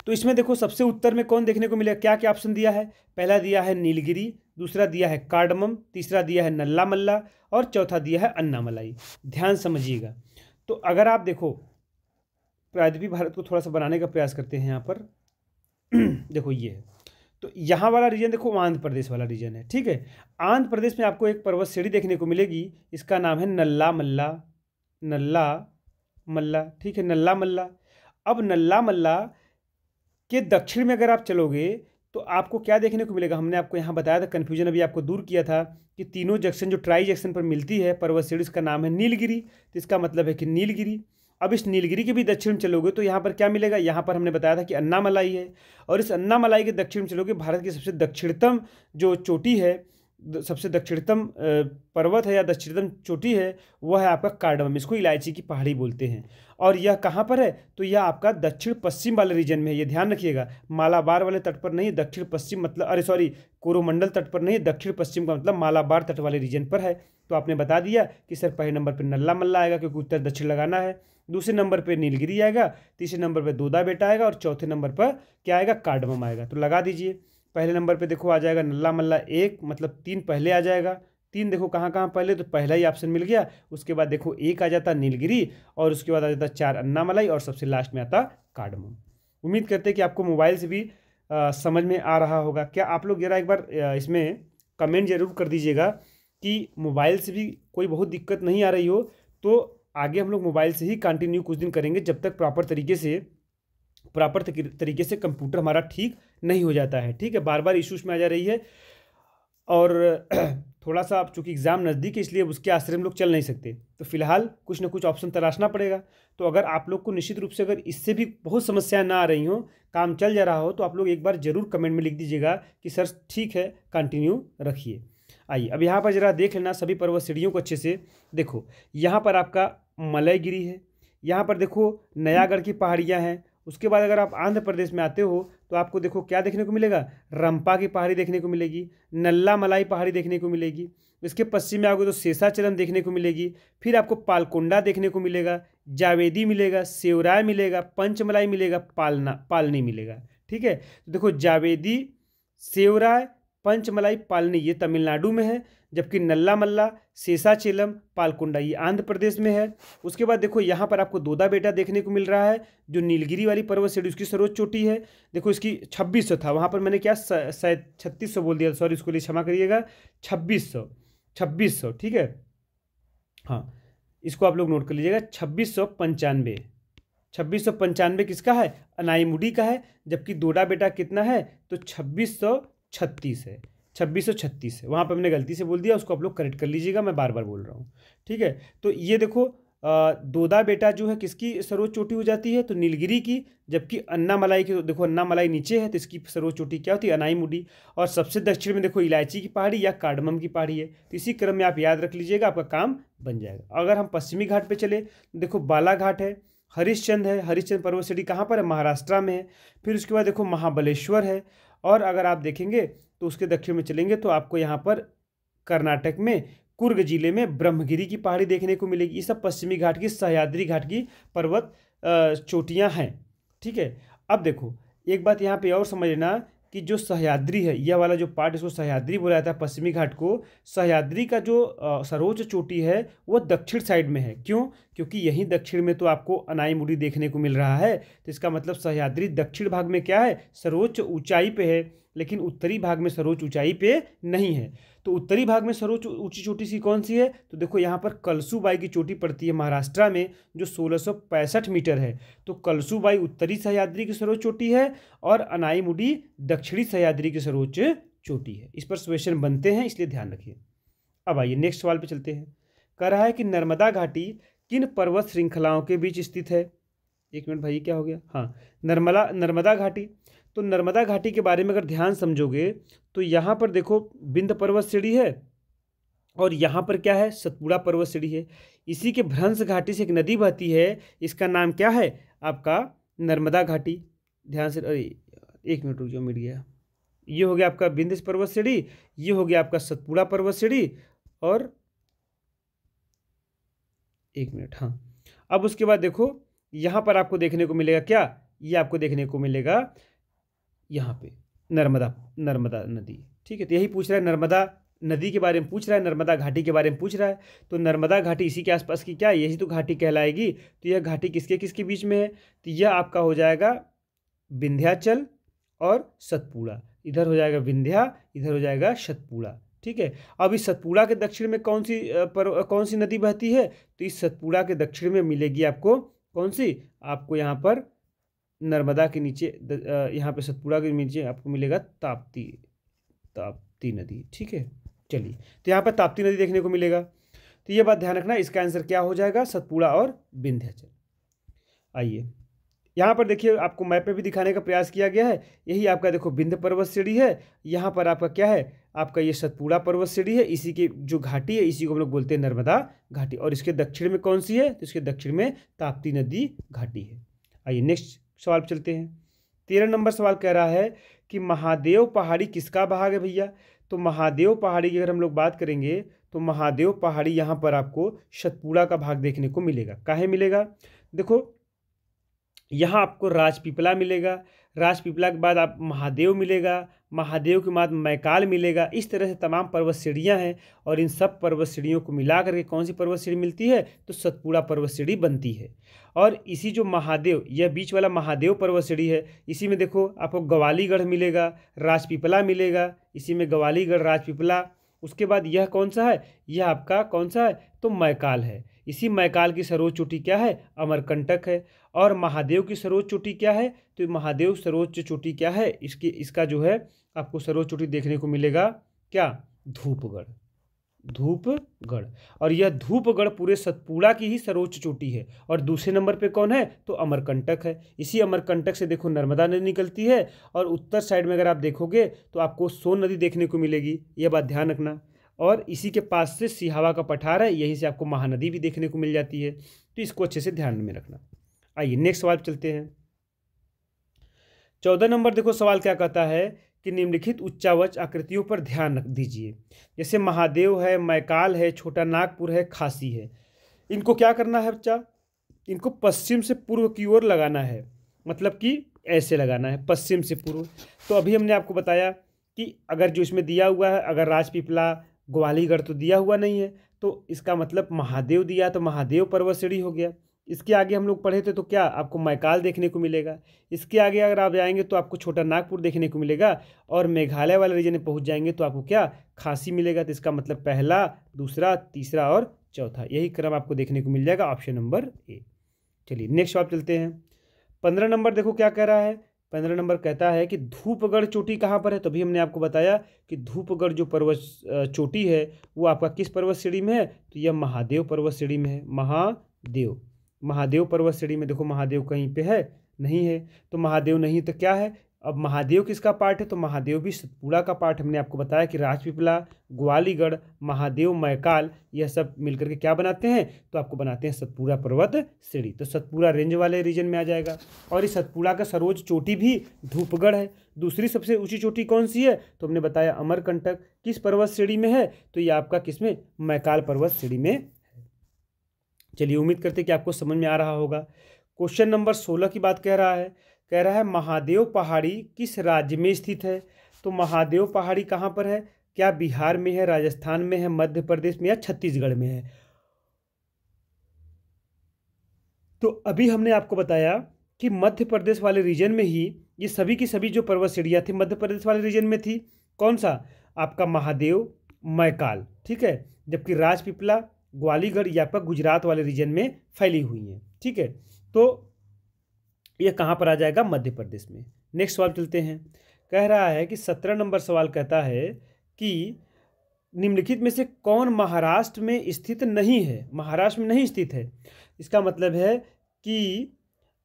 तो इसमें देखो सबसे उत्तर में कौन देखने को मिलेगा, क्या क्या ऑप्शन दिया है। पहला दिया है नीलगिरी, दूसरा दिया है कार्डमम, तीसरा दिया है नल्ला मल्ला और चौथा दिया है अन्नामलाई। ध्यान समझिएगा। तो अगर आप देखो प्रायद्वीपीय भारत को थोड़ा सा बनाने का प्रयास करते हैं यहाँ पर देखो ये है, तो यहाँ वाला रीजन देखो आंध्र प्रदेश वाला रीजन है, ठीक है। आंध्र प्रदेश में आपको एक पर्वत श्रेणी देखने को मिलेगी, इसका नाम है नल्ला मल्ला, ठीक है, नल्ला मल्ला। अब नल्ला मल्ला के दक्षिण में अगर आप चलोगे तो आपको क्या देखने को मिलेगा, हमने आपको यहाँ बताया था, कन्फ्यूजन अभी आपको दूर किया था कि तीनों जंक्शन जो ट्राई जंक्शन पर मिलती है पर्वत श्रेणी, इसका नाम है नीलगिरी। तो इसका मतलब है कि नीलगिरी। अब इस नीलगिरी के भी दक्षिण में चलोगे तो यहाँ पर क्या मिलेगा, यहाँ पर हमने बताया था कि अन्नामलाई है, और इस अन्नामलाई के दक्षिण में चलोगे भारत की सबसे दक्षिणतम जो चोटी है, सबसे दक्षिणतम पर्वत है या दक्षिणतम चोटी है, वह है आपका कार्डमम। इसको इलायची की पहाड़ी बोलते हैं। और यह कहाँ पर है, तो यह आपका दक्षिण पश्चिम वाले रीजन में है। ये ध्यान रखिएगा, मालाबार वाले तट पर नहीं, दक्षिण पश्चिम मतलब कोरोमंडल तट पर नहीं, दक्षिण पश्चिम का मतलब मालाबार तट वाले रीजन पर है। तो आपने बता दिया कि सर पहले नंबर पर नल्ला मल्ला आएगा क्योंकि उत्तर दक्षिण लगाना है, दूसरे नंबर पे नीलगिरी आएगा, तीसरे नंबर पे दोदा बेटा आएगा और चौथे नंबर पर क्या आएगा, कार्डमम आएगा। तो लगा दीजिए। पहले नंबर पे देखो आ जाएगा नल्ला मल्ला 1, मतलब 3 पहले आ जाएगा। 3 देखो कहाँ कहाँ पहले, तो पहला ही ऑप्शन मिल गया। उसके बाद देखो 1 आ जाता नीलगिरी, और उसके बाद आ जाता 4 अन्नामलाई, और सबसे लास्ट में आता कार्डमम। उम्मीद करते हैं कि आपको मोबाइल से भी समझ में आ रहा होगा। क्या आप लोग जरा एक बार इसमें कमेंट जरूर कर दीजिएगा कि मोबाइल से भी कोई बहुत दिक्कत नहीं आ रही हो, तो आगे हम लोग मोबाइल से ही कंटिन्यू कुछ दिन करेंगे, जब तक प्रॉपर तरीके से कंप्यूटर हमारा ठीक नहीं हो जाता है, ठीक है। बार बार इश्यूज में आ जा रही है, और थोड़ा सा अब चूँकि एग्ज़ाम नज़दीक है इसलिए उसके आश्रय हम लोग चल नहीं सकते, तो फिलहाल कुछ ना कुछ ऑप्शन तलाशना पड़ेगा। तो अगर आप लोग को निश्चित रूप से अगर इससे भी बहुत समस्या ना आ रही हो, काम चल जा रहा हो, तो आप लोग एक बार ज़रूर कमेंट में लिख दीजिएगा कि सर ठीक है, कंटिन्यू रखिए। आइए अब यहाँ पर जरा देख लेना सभी पर्वत श्रेणियों को अच्छे से। देखो यहाँ पर आपका मलयगिरी है, यहाँ पर देखो नयागढ़ की पहाड़ियाँ हैं। उसके बाद अगर आप आंध्र प्रदेश में आते हो तो आपको देखो क्या देखने को मिलेगा, रंपा की पहाड़ी देखने को मिलेगी, नल्ला मलाई पहाड़ी देखने को मिलेगी। इसके पश्चिम में आओगे तो शेषाचलम देखने को मिलेगी, फिर आपको पालकोंडा देखने को मिलेगा, जावेदी मिलेगा, सेवराय मिलेगा, पंचमलाई मिलेगा, पालनी मिलेगा, ठीक है। तो देखो जावेदी, सेवराय, पंचमलाई, पालनी ये तमिलनाडु में है, जबकि नल्ला मल्ला, शेषाचलम, पालकोंडा ये आंध्र प्रदेश में है। उसके बाद देखो यहाँ पर आपको दोदा बेटा देखने को मिल रहा है, जो नीलगिरी वाली पर्वत श्रेणी उसकी सर्वोच्च चोटी है। देखो इसकी 2600 था, वहाँ पर मैंने क्या 3600 बोल दिया, सॉरी उसके लिए क्षमा करिएगा, 2600, ठीक है। हाँ, इसको आप लोग नोट कर लीजिएगा, 2695 किसका है, अनाईमुडी का है, जबकि दोदा बेटा कितना है, तो 2636 है, 2636 है। वहाँ पर मैंने गलती से बोल दिया, उसको आप लोग करेक्ट कर लीजिएगा, मैं बार बार बोल रहा हूँ, ठीक है। तो ये देखो दोदा बेटा जो है किसकी सर्वोच्च चोटी हो जाती है, तो नीलगिरी की, जबकि अन्नामलाई की, तो देखो अन्नामलाई नीचे है तो इसकी सर्वोच्च चोटी क्या होती है, अनाईमुडी। और सबसे दक्षिण में देखो इलायची की पहाड़ी या कार्डमम की पहाड़ी है। तो इसी क्रम में आप याद रख लीजिएगा, आपका काम बन जाएगा। अगर हम पश्चिमी घाट पर चले, देखो बालाघाट है, हरिश्चंद है, हरिश्चंद पर्वत श्रेणी कहाँ पर है, महाराष्ट्र में है। फिर उसके बाद देखो महाबलेश्वर है, और अगर आप देखेंगे तो उसके दक्षिण में चलेंगे तो आपको यहाँ पर कर्नाटक में कुर्ग जिले में ब्रह्मगिरी की पहाड़ी देखने को मिलेगी। ये सब पश्चिमी घाट की, सह्याद्री घाट की पर्वत चोटियाँ हैं, ठीक है। अब देखो एक बात यहाँ पे और समझ लेना कि जो सह्याद्री है, यह वाला जो पार्ट, इसको सह्याद्री बोला जाता है, पश्चिमी घाट को। सह्याद्री का जो सर्वोच्च चोटी है वो दक्षिण साइड में है। क्यों? क्योंकि यहीं दक्षिण में तो आपको अनाईमुड़ी देखने को मिल रहा है। तो इसका मतलब सह्याद्री दक्षिण भाग में क्या है, सर्वोच्च ऊंचाई पे है, लेकिन उत्तरी भाग में सर्वोच्च ऊंचाई पे नहीं है। तो उत्तरी भाग में सर्वोच्च ऊंची चोटी सी कौन सी है, तो देखो यहाँ पर कलसूबाई की चोटी पड़ती है महाराष्ट्र में, जो 1665 मीटर है। तो कलसूबाई उत्तरी सह्याद्री की सर्वोच्च चोटी है और अनाईमुड़ी दक्षिणी सह्याद्री की सर्वोच्च चोटी है। इस पर क्वेश्चन बनते हैं, इसलिए ध्यान रखिए। अब आइए नेक्स्ट सवाल पे चलते हैं। कह रहा है कि नर्मदा घाटी किन पर्वत श्रृंखलाओं के बीच स्थित है। एक मिनट भाई, क्या हो गया, हाँ, नर्मदा घाटी। तो नर्मदा घाटी के बारे में अगर ध्यान समझोगे तो यहाँ पर देखो विंध्य पर्वत श्रेणी है और यहाँ पर क्या है, सतपुड़ा पर्वत श्रेणी है। इसी के भ्रंश घाटी से एक नदी बहती है, इसका नाम क्या है आपका, नर्मदा घाटी। ध्यान से, अरे एक मिनट रुक जाओ, मिट गया। ये हो गया आपका विंध्य पर्वत श्रेणी, ये हो गया आपका सतपुड़ा पर्वत श्रेणी, और एक मिनट, हाँ। अब उसके बाद देखो यहाँ पर आपको देखने को मिलेगा क्या, ये आपको देखने को मिलेगा यहाँ पे नर्मदा नदी। ठीक है, तो यही पूछ रहा है, नर्मदा नदी के बारे में पूछ रहा है, नर्मदा घाटी के बारे में पूछ रहा है। तो नर्मदा घाटी इसी के आसपास की क्या, यही तो घाटी कहलाएगी। तो यह घाटी किसके किसके बीच में है, तो यह आपका हो जाएगा विंध्याचल और सतपुड़ा। इधर हो जाएगा विंध्या, इधर हो जाएगा सतपुड़ा। ठीक है, अब इस सतपुड़ा के दक्षिण में कौन सी नदी बहती है, तो इस सतपुड़ा के दक्षिण में मिलेगी आपको कौन सी, आपको यहाँ पर नर्मदा के नीचे, यहाँ पे सतपुड़ा के नीचे आपको मिलेगा ताप्ती नदी। ठीक है, चलिए, तो यहाँ पर ताप्ती नदी देखने को मिलेगा। तो ये बात ध्यान रखना, इसका आंसर क्या हो जाएगा, सतपुड़ा और विंध्याचल। आइए यहाँ पर देखिए, आपको मैप पे भी दिखाने का प्रयास किया गया है। यही आपका देखो विंध्य पर्वत श्रेणी है, यहाँ पर आपका क्या है, आपका ये सतपुड़ा पर्वत श्रेणी है, इसी की जो घाटी है इसी को हम लोग बोलते हैं नर्मदा घाटी। और इसके दक्षिण में कौन सी है, तो इसके दक्षिण में ताप्ती नदी घाटी है। आइए नेक्स्ट सवाल पर चलते हैं। 13 नंबर सवाल कह रहा है कि महादेव पहाड़ी किसका भाग है भैया। तो महादेव पहाड़ी की अगर हम लोग बात करेंगे तो महादेव पहाड़ी यहाँ पर आपको सतपुड़ा का भाग देखने को मिलेगा। काहे मिलेगा, देखो यहाँ आपको राजपीपला मिलेगा, राजपीपला के बाद आप महादेव मिलेगा, महादेव के बाद मैकाल मिलेगा। इस तरह से तमाम पर्वत श्रेणियाँ हैं और इन सब पर्वत श्रेणियों को मिला करके कौन सी पर्वत श्रेणी मिलती है, तो सतपुड़ा पर्वत श्रेणी बनती है। और इसी जो महादेव, यह बीच वाला महादेव पर्वत श्रेणी है, इसी में देखो आपको ग्वालीगढ़ मिलेगा, राजपीपला मिलेगा, इसी में ग्वालीगढ़ राजपीपला। उसके बाद यह कौन सा है, यह आपका कौन सा है, तो मैकाल है। इसी मैकाल की सर्वोच्च चोटी क्या है, अमरकंटक है। और महादेव की सर्वोच्च चोटी क्या है, तो महादेव सर्वोच्च चोटी क्या है, इसका जो है आपको सर्वोच्च चोटी देखने को मिलेगा क्या, धूपगढ़। और यह धूपगढ़ पूरे सतपुड़ा की ही सर्वोच्च चोटी है। और दूसरे नंबर पे कौन है, तो अमरकंटक है। इसी अमरकंटक से देखो नर्मदा नदी निकलती है और उत्तर साइड में अगर आप देखोगे तो आपको सोन नदी देखने को मिलेगी, यह बात ध्यान रखना। और इसी के पास से सिहावा का पठार है, यहीं से आपको महानदी भी देखने को मिल जाती है। तो इसको अच्छे से ध्यान में रखना। आइए नेक्स्ट सवाल चलते हैं। 14 नंबर देखो सवाल क्या कहता है कि निम्नलिखित उच्चावच आकृतियों पर ध्यान रख दीजिए। जैसे महादेव है, मैकाल है, छोटा नागपुर है, खासी है। इनको क्या करना है बच्चा, इनको पश्चिम से पूर्व की ओर लगाना है, मतलब कि ऐसे लगाना है पश्चिम से पूर्व। तो अभी हमने आपको बताया कि अगर जो इसमें दिया हुआ है, अगर राजपीपला ग्वालीगढ़ तो दिया हुआ नहीं है, तो इसका मतलब महादेव दिया तो महादेव पर्वत श्रेणी हो गया। इसके आगे हम लोग पढ़े थे तो क्या आपको मैकाल देखने को मिलेगा। इसके आगे अगर आप जाएंगे तो आपको छोटा नागपुर देखने को मिलेगा। और मेघालय वाले रीजन में पहुंच जाएंगे तो आपको क्या, खासी मिलेगा। तो इसका मतलब पहला, दूसरा, तीसरा और चौथा, यही क्रम आपको देखने को मिल जाएगा, ऑप्शन नंबर ए। चलिए नेक्स्ट आप चलते हैं। 15 नंबर देखो क्या कह रहा है। 15 नंबर कहता है कि धूपगढ़ चोटी कहाँ पर है। तो अभी हमने आपको बताया कि धूपगढ़ जो पर्वत चोटी है वो आपका किस पर्वत श्रेणी में है, तो यह महादेव पर्वत श्रेणी में है। महादेव पर्वत श्रेणी में देखो महादेव कहीं पे है, नहीं है। तो महादेव नहीं तो क्या है, अब महादेव किसका पार्ट है, तो महादेव भी सतपुड़ा का पार्ट। हमने आपको बताया कि राजपीपला, ग्वालीगढ़, महादेव, मैकाल, यह सब मिलकर के क्या बनाते हैं, तो आपको बनाते हैं सतपुड़ा पर्वत श्रेणी। तो सतपुड़ा रेंज वाले रीजन में आ जाएगा। और इस सतपुड़ा का सर्वोच्च चोटी भी धूपगढ़ है। दूसरी सबसे ऊंची चोटी कौन सी है, तो हमने बताया अमरकंटक। किस पर्वत श्रेणी में है, तो ये आपका किसमें, मैकाल पर्वत श्रेणी में। चलिए उम्मीद करते कि आपको समझ में आ रहा होगा। क्वेश्चन नंबर 16 की बात कह रहा है महादेव पहाड़ी किस राज्य में स्थित है। तो महादेव पहाड़ी कहाँ पर है, क्या बिहार में है, राजस्थान में है, मध्य प्रदेश में या छत्तीसगढ़ में है। तो अभी हमने आपको बताया कि मध्य प्रदेश वाले रीजन में ही ये सभी की सभी जो पर्वत श्रेणियाँ थी मध्य प्रदेश वाले रीजन में थी। कौन सा? आपका महादेव, मैकाल, ठीक है। जबकि राजपीपला, ग्वालियर ये आपका गुजरात वाले रीजन में फैली हुई हैं, ठीक है। तो ये कहाँ पर आ जाएगा? मध्य प्रदेश में। नेक्स्ट सवाल चलते हैं। कह रहा है कि 17 नंबर सवाल कहता है कि निम्नलिखित में से कौन महाराष्ट्र में स्थित नहीं है? महाराष्ट्र में नहीं स्थित है, इसका मतलब है कि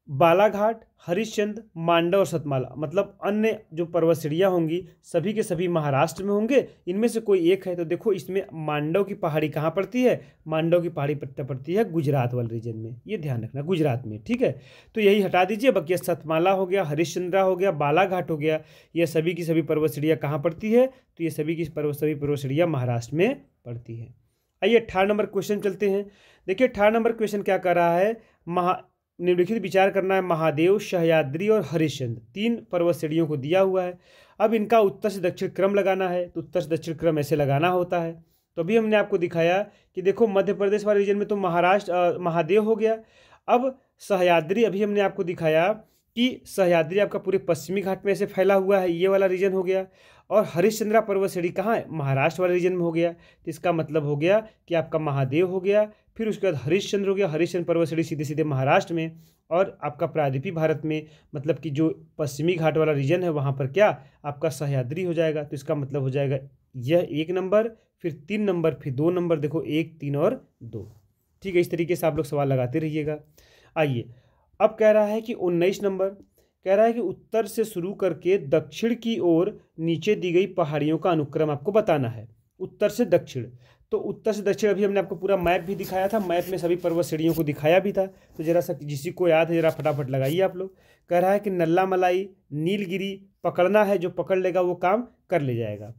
बालाघाट, हरिश्चंद्र, मांडव और सतमाला, मतलब अन्य जो पर्वत श्रेणियाँ होंगी सभी के सभी महाराष्ट्र में होंगे। इनमें से कोई एक है तो देखो इसमें मांडव की पहाड़ी कहाँ पड़ती है? मांडव की पहाड़ी पड़ती है गुजरात वाले रीजन में, ये ध्यान रखना, गुजरात में, ठीक है। तो यही हटा दीजिए, बाकी सतमाला हो गया, हरिश्चंद्रा हो गया, बालाघाट हो गया, ये सभी की सभी पर्वत श्रेणियाँ कहाँ पड़ती है? तो ये सभी की पर्वत श्रेणियाँ महाराष्ट्र में पड़ती है। आइए 18 नंबर क्वेश्चन चलते हैं। देखिए 18 नंबर क्वेश्चन क्या कर रहा है? निम्नलिखित विचार करना है। महादेव, सह्याद्री और हरिश्चंद्र 3 पर्वत श्रेणियों को दिया हुआ है। अब इनका उत्तर से दक्षिण क्रम लगाना है, तो उत्तर से दक्षिण क्रम ऐसे लगाना होता है। तो अभी हमने आपको दिखाया कि देखो मध्य प्रदेश वाले रीजन में तो महाराष्ट्र महादेव हो गया। अब सह्याद्री, अभी हमने आपको दिखाया कि सह्याद्री आपका पूरे पश्चिमी घाट में ऐसे फैला हुआ है, ये वाला रीजन हो गया। और हरिश्चंद्रा पर्वत श्रेणी कहाँ है? महाराष्ट्र वाले रीजन में हो गया। तो इसका मतलब हो गया कि आपका महादेव हो गया, फिर उसके बाद हरिश्चंद्र हो गया। हरिश्चंद्र पर्वत श्रेणी सीधे सीधे महाराष्ट्र में, और आपका प्रायद्वीपीय भारत में, मतलब कि जो पश्चिमी घाट वाला रीजन है वहाँ पर क्या आपका सह्याद्री हो जाएगा। तो इसका मतलब हो जाएगा यह 1 नंबर, फिर 3 नंबर, फिर 2 नंबर, देखो 1, 3 और 2, ठीक है। इस तरीके से आप लोग सवाल लगाते रहिएगा। आइए अब कह रहा है कि 19 नंबर कह रहा है कि उत्तर से शुरू करके दक्षिण की ओर नीचे दी गई पहाड़ियों का अनुक्रम आपको बताना है। उत्तर से दक्षिण, तो उत्तर से दक्षिण अभी हमने आपको पूरा मैप भी दिखाया था, मैप में सभी पर्वत श्रेणियों को दिखाया भी था। तो जरा सा जिसी को याद है जरा फटाफट लगाइए आप लोग। कह रहा है कि नल्ला मलाई, नीलगिरी पकड़ना है, जो पकड़ लेगा वो काम कर ले जाएगा।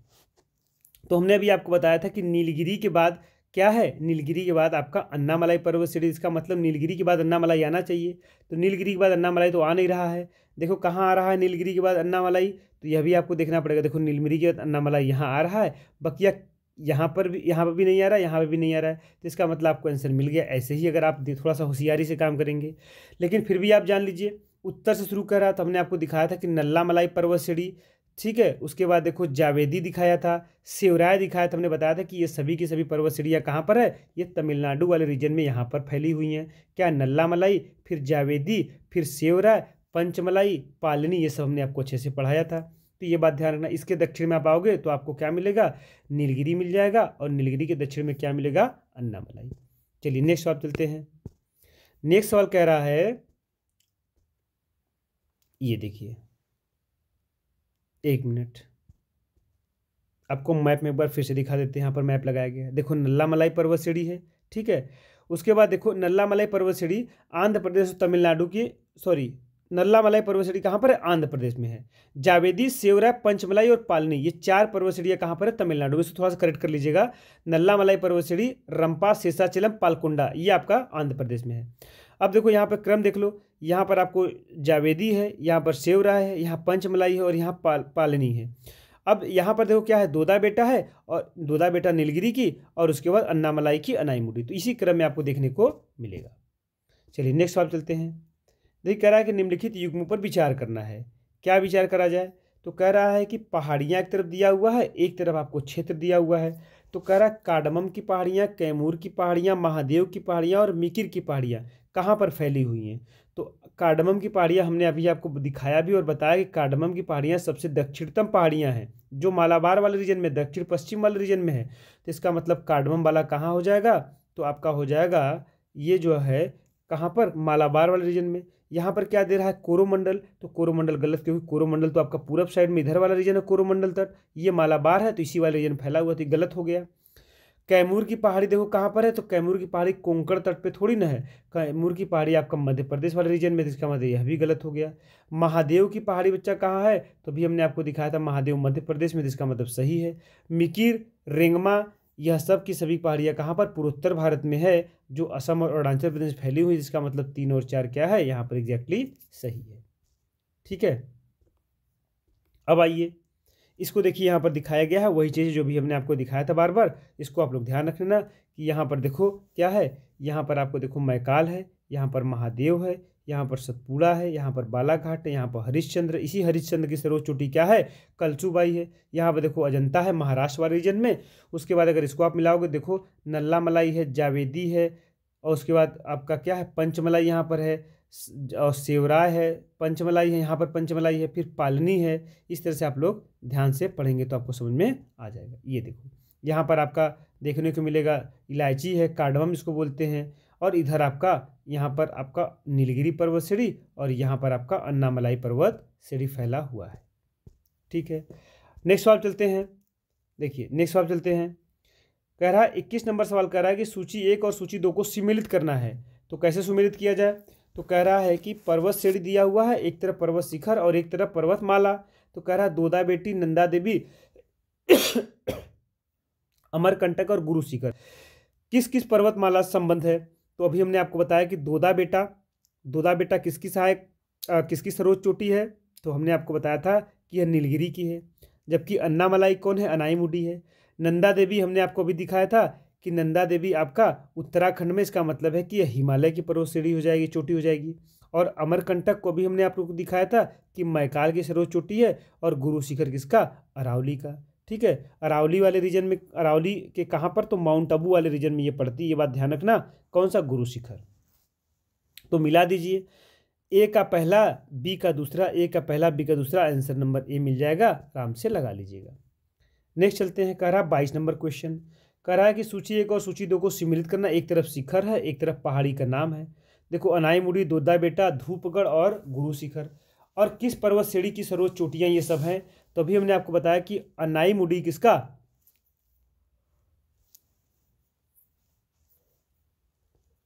तो हमने अभी आपको बताया था कि नीलगिरी के बाद क्या है? नीलगिरी के बाद आपका अन्नामलाई पर्वत श्रेणी, इसका मतलब नीलगिरी के बाद अन्नामलाई आना चाहिए। तो नीलगिरी के बाद अन्नामलाई तो आ नहीं रहा है। देखो कहाँ आ रहा है नीलगिरी के बाद अन्नामलाई, तो यह भी आपको देखना पड़ेगा। देखो नीलगिरी के बाद अन्नामलाई यहाँ आ रहा है, बकिया यहाँ पर भी नहीं आ रहा है, यहाँ पर भी नहीं आ रहा है। तो इसका मतलब आपको आंसर मिल गया। ऐसे ही अगर आप थोड़ा सा होशियारी से काम करेंगे, लेकिन फिर भी आप जान लीजिए उत्तर से शुरू कर रहा तो हमने आपको दिखाया था कि नल्ला मलाई पर्वत श्रेणी, ठीक है। उसके बाद देखो जावेदी दिखाया था, सेवराय दिखाया था। हमने बताया था कि ये सभी की सभी पर्वत श्रेणियाँ कहाँ पर है? ये तमिलनाडु वाले रीजन में यहाँ पर फैली हुई हैं। क्या? नल्ला मलाई, फिर जावेदी, फिर सेवराय, पंचमलाई, पालनी, ये सब हमने आपको अच्छे से पढ़ाया था। तो ये बात ध्यान रखना। इसके दक्षिण में आप आओगे तो आपको क्या मिलेगा? नीलगिरी मिल जाएगा, और नीलगिरी के दक्षिण में क्या मिलेगा? अन्नामलाई। चलिए नेक्स्ट सवाल चलते हैं। नेक्स्ट सवाल कह रहा है, ये देखिए 1 मिनट, आपको मैप में एक बार फिर से दिखा देते हैं। यहाँ पर मैप लगाया गया है, देखो नल्ला मलाई पर्वत श्रेणी है, ठीक है। उसके बाद देखो नल्ला मलाई पर्वत श्रेणी आंध्र प्रदेश और तमिलनाडु की, नल्ला मलाई पर्वत श्रेणी कहाँ पर है? आंध्र प्रदेश में है। जावेदी, सेवराय, पंचमलाई और पालनी, ये 4 पर्वत श्रेणियाँ कहाँ पर है? तमिलनाडु में। इसको थोड़ा सा करेक्ट कर लीजिएगा। नल्ला मलाई पर्वत श्रेणी, रंपा, शेषाचलम, पालकोंडा, ये आपका आंध्र प्रदेश में है। अब देखो यहाँ पर क्रम देख लो, यहाँ पर आपको जावेदी है, यहाँ पर सेवराय है, यहाँ पंचमलाई है, और यहाँ पालनी है। अब यहाँ पर देखो क्या है? दोदा बेटा है, और दोदा बेटा नीलगिरी की, और उसके बाद अन्नामलाई की अनाईमुडी। तो इसी क्रम में आपको देखने को मिलेगा। चलिए नेक्स्ट सवाल चलते हैं। देखिए कह रहा है कि निम्नलिखित युग्मों पर विचार करना है। क्या विचार करा जाए? तो कह रहा है कि पहाड़ियाँ एक तरफ दिया हुआ है, एक तरफ आपको क्षेत्र दिया हुआ है। तो कह रहा है कार्डमम की पहाड़ियाँ, कैमूर की पहाड़ियाँ, महादेव की पहाड़ियाँ और मिकिर की पहाड़ियाँ कहाँ पर फैली हुई हैं? तो कार्डमम की पहाड़ियाँ हमने अभी आपको दिखाया भी और बताया कि कार्डमम की पहाड़ियाँ सबसे दक्षिणतम पहाड़ियाँ हैं, जो मालाबार वाले रीजन में, दक्षिण पश्चिम वाले रीजन में है। तो इसका मतलब कार्डमम वाला कहाँ हो जाएगा? तो आपका हो जाएगा ये जो है कहाँ पर? मालाबार वाले रीजन में। यहाँ पर क्या दे रहा है? कोरोमंडल। तो कोरोमंडल गलत, क्योंकि कोरोमंडल तो आपका पूरब साइड में इधर वाला रीजन है कोरोमंडल तट, ये मालाबार है तो इसी वाले रीजन फैला हुआ, तो ये गलत हो गया। कैमूर की पहाड़ी देखो कहाँ पर है? तो कैमूर की पहाड़ी कोंकण तट पे थोड़ी ना है, कैमूर की पहाड़ी आपका मध्य प्रदेश वाले रीजन में, इसका मतलब यह भी गलत हो गया। महादेव की पहाड़ी बच्चा कहाँ है? तो भी हमने आपको दिखाया था महादेव मध्य प्रदेश में, इसका मतलब सही है। मिकिर, रेंगमा, यह सब की सभी पहाड़ियाँ कहाँ पर? पूर्वोत्तर भारत में है, जो असम और अरुणाचल प्रदेश में फैली हुई, जिसका मतलब 3 और 4 क्या है? यहाँ पर एग्जैक्टली सही है, ठीक है। अब आइए इसको देखिए, यहाँ पर दिखाया गया है वही चीज़ जो भी हमने आपको दिखाया था बार बार। इसको आप लोग ध्यान रख लेना कि यहाँ पर देखो क्या है, यहाँ पर आपको देखो मैकाल है, यहाँ पर महादेव है, यहाँ पर सतपुड़ा है, यहाँ पर बालाघाट है, यहाँ पर हरिश्चंद्र, इसी हरिश्चंद्र की सर्वोच्च चोटी क्या है, कलसूबाई है। यहाँ पर देखो अजंता है महाराष्ट्र वाले रीजन में। उसके बाद अगर इसको आप मिलाओगे देखो नल्ला मलाई है, जावेदी है, और उसके बाद आपका क्या है पंचमलाई यहाँ पर है, और सेवराय है, पंचमलाई है, यहाँ पर पंचमलाई है, फिर पालनी है। इस तरह से आप लोग ध्यान से पढ़ेंगे तो आपको समझ में आ जाएगा। ये देखो यहाँ पर आपका देखने को मिलेगा इलायची है, कार्डमम इसको बोलते हैं, और इधर आपका यहाँ पर आपका नीलगिरी पर्वत श्रेणी और यहाँ पर आपका अन्नामलाई पर्वत श्रेणी फैला हुआ है। ठीक है, नेक्स्ट सवाल चलते हैं। देखिए नेक्स्ट सवाल चलते हैं, कह रहा है 21 नंबर सवाल कह रहा है कि सूची 1 और सूची 2 को सम्मिलित करना है। तो कैसे सम्मिलित किया जाए? तो कह रहा है कि पर्वत श्रेणी दिया हुआ है, एक तरफ पर्वत शिखर और एक तरफ पर्वतमाला। तो कह रहा है दोदा बेटी, नंदा देवी, अमरकंटक और गुरु शिखर किस किस पर्वतमाला से संबंध है? तो अभी हमने आपको बताया कि दोदा बेटा किसकी सहायक किसकी सर्वोच्च चोटी है? तो हमने आपको बताया था कि यह नीलगिरी की है। जबकि अन्नामलाई कौन है? अनाईमुडी है। नंदा देवी हमने आपको अभी दिखाया था कि नंदा देवी आपका उत्तराखंड में, इसका मतलब है कि यह हिमालय की पर्वत श्रेणी हो जाएगी, चोटी हो जाएगी। और अमरकंटक को भी हमने आप लोगों को दिखाया था कि मैकाल की सर्वोच्च चोटी है, और गुरु शिखर किसका? अरावली का। ठीक है, अरावली वाले रीजन में, अरावली के कहाँ पर? तो माउंट आबू वाले रीजन में ये पड़ती है, ये बात ध्यान रखना। कौन सा? गुरु शिखर। तो मिला दीजिए, ए का पहला बी का दूसरा, ए का पहला बी का दूसरा, आंसर नंबर ए मिल जाएगा, आराम से लगा लीजिएगा। नेक्स्ट चलते हैं, कह रहा 22 नंबर क्वेश्चन, कह रहा है कि सूची 1 और सूची 2 को सम्मिलित करना। एक तरफ शिखर है, एक तरफ पहाड़ी का नाम है। देखो अनाईमुडी, दोदा बेटा, धूपगढ़ और गुरु शिखर। और किस पर्वत श्रेणी की सर्वोच्च चोटियां ये सब हैं? तो अभी हमने आपको बताया कि अनाईमुडी किसका?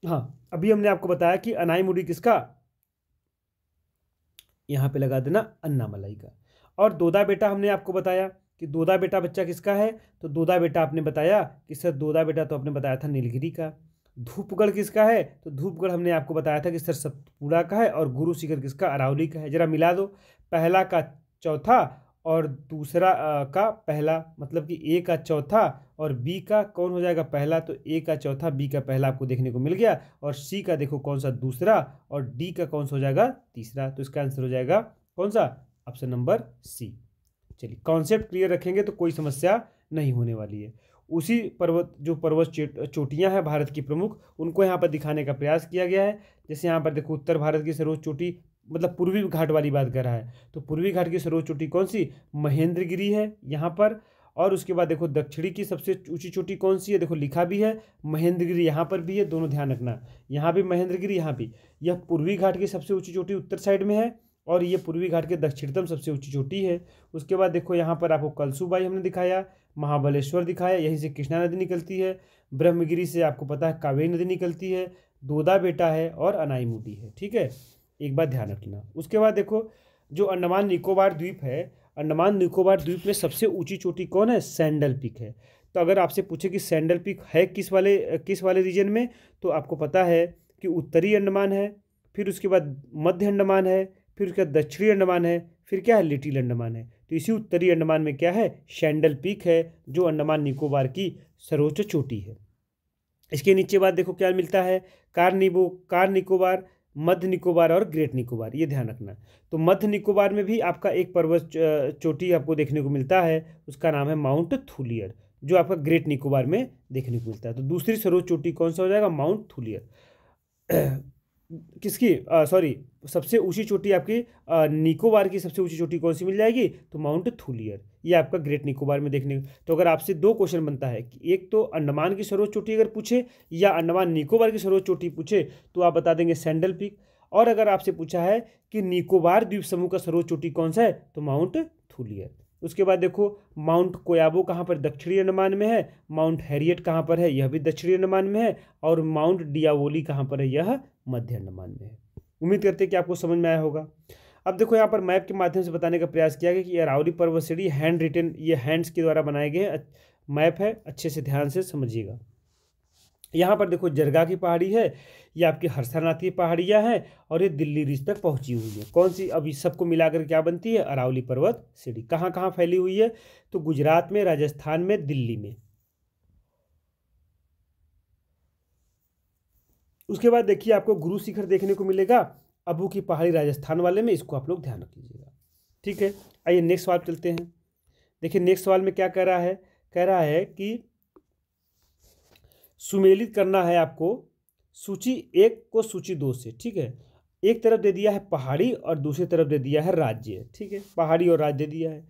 हाँ, अभी हमने आपको बताया कि अनाईमुडी किसका, यहाँ पे लगा देना अन्नामलाई का। और दोदा बेटा हमने आपको बताया कि दोदा बेटा बच्चा किसका है? तो दोदा बेटा आपने बताया कि सर दोदा बेटा तो आपने बताया था नीलगिरी का। धूपगढ़ किसका है? तो धूपगढ़ हमने आपको बताया था कि सर सतपुड़ा का है, और गुरु शिखर किसका? अरावली का है। जरा मिला दो, पहला का चौथा और दूसरा का पहला, मतलब कि ए का चौथा और बी का कौन हो जाएगा? पहला। तो ए का चौथा, बी का पहला आपको देखने को मिल गया, और सी का देखो कौन सा? दूसरा, और डी का कौन सा हो जाएगा? तीसरा। तो इसका आंसर हो जाएगा कौन सा? Option number C. चलिए, कॉन्सेप्ट क्लियर रखेंगे तो कोई समस्या नहीं होने वाली है। उसी पर्वत चोटियां हैं भारत की प्रमुख, उनको यहाँ पर दिखाने का प्रयास किया गया है। जैसे यहाँ पर देखो उत्तर भारत की सर्वोच्च चोटी, मतलब पूर्वी घाट वाली बात कर रहा है, तो पूर्वी घाट की सर्वोच्च चोटी कौन सी? महेंद्रगिरी है यहाँ पर। और उसके बाद देखो दक्षिणी की सबसे ऊंची चोटी कौन सी है? देखो लिखा भी है महेंद्रगिरी, यहाँ पर भी है, दोनों ध्यान रखना, यहाँ भी महेंद्रगिरी, यहाँ भी। यह पूर्वी घाट की सबसे ऊंची चोटी उत्तर साइड में है, और ये पूर्वी घाट के दक्षिणतम सबसे ऊंची चोटी है। उसके बाद देखो यहाँ पर आपको कलसूबाई हमने दिखाया, महाबलेश्वर दिखाया, यहीं से कृष्णा नदी निकलती है, ब्रह्मगिरी से आपको पता है कावेरी नदी निकलती है, दोदा बेटा है, और अनाईमुडी है। ठीक है, एक बात ध्यान रखना। उसके बाद देखो जो अंडमान निकोबार द्वीप है, अंडमान निकोबार द्वीप में सबसे ऊंची चोटी कौन है? सैंडल पीक है। तो अगर आपसे पूछे कि सैंडल पीक है किस वाले रीजन में, तो आपको पता है कि उत्तरी अंडमान है, फिर उसके बाद मध्य अंडमान है, फिर उसके बाद दक्षिणी अंडमान है, फिर क्या है? लिटिल अंडमान है। तो इसी उत्तरी अंडमान में क्या है? सैंडल पीक है, जो अंडमान निकोबार की सर्वोच्च चोटी है। इसके नीचे बाद देखो क्या मिलता है? कार निकोबार, मध्य निकोबार और ग्रेट निकोबार, ये ध्यान रखना। तो मध्य निकोबार में भी आपका एक पर्वत चोटी आपको देखने को मिलता है, उसका नाम है माउंट थूलियर, जो आपका ग्रेट निकोबार में देखने को मिलता है। तो दूसरी सर्वोच्च चोटी कौन सा हो जाएगा? माउंट थूलियर। किसकी? सॉरी, सबसे ऊंची चोटी आपकी निकोबार की सबसे ऊंची चोटी कौन सी मिल जाएगी? तो माउंट थूलियर, ये आपका ग्रेट निकोबार में देखने। तो अगर आपसे दो क्वेश्चन बनता है कि एक तो अंडमान की सर्वोच्च चोटी अगर पूछे या अंडमान निकोबार की सर्वोच्च चोटी पूछे, तो आप बता देंगे सैंडल पीक। और अगर आपसे पूछा है कि निकोबार द्वीप समूह का सर्वोच्च चोटी कौन सा है, तो माउंट थूलियर। उसके बाद देखो माउंट कोयाबो कहाँ पर? दक्षिणी अंडमान में है। माउंट हैरियट कहाँ पर है? यह भी दक्षिणी अंडमान में है। और माउंट डियावोली कहाँ पर है? यह मध्य अंडमान में है। उम्मीद करते हैं कि आपको समझ में आया होगा। अब देखो यहाँ पर मैप के माध्यम से बताने का प्रयास किया गया कि अरावली पर्वत श्रेणी हैंड रिटन, ये हैंड्स के द्वारा बनाए गए मैप है, अच्छे से ध्यान से समझिएगा। यहाँ पर देखो जरगा की पहाड़ी है, ये आपकी हर्षानाथ की पहाड़ियाँ हैं, और ये दिल्ली रीज तक पहुँची हुई है। कौन सी? अभी सबको मिलाकर क्या बनती है? अरावली पर्वत श्रेणी। कहाँ कहाँ फैली हुई है? तो गुजरात में, राजस्थान में, दिल्ली में। उसके बाद देखिए आपको गुरु शिखर देखने को मिलेगा अबू की पहाड़ी राजस्थान वाले में, इसको आप लोग ध्यान रख लीजिएगा। ठीक है, आइए नेक्स्ट सवाल चलते हैं। देखिए नेक्स्ट सवाल में क्या कह रहा है, कह रहा है कि सुमेलित करना है आपको सूची 1 को सूची 2 से। ठीक है, एक तरफ दे दिया है पहाड़ी और दूसरी तरफ दे दिया है राज्य। ठीक है, पहाड़ी और राज्य दे दिया है।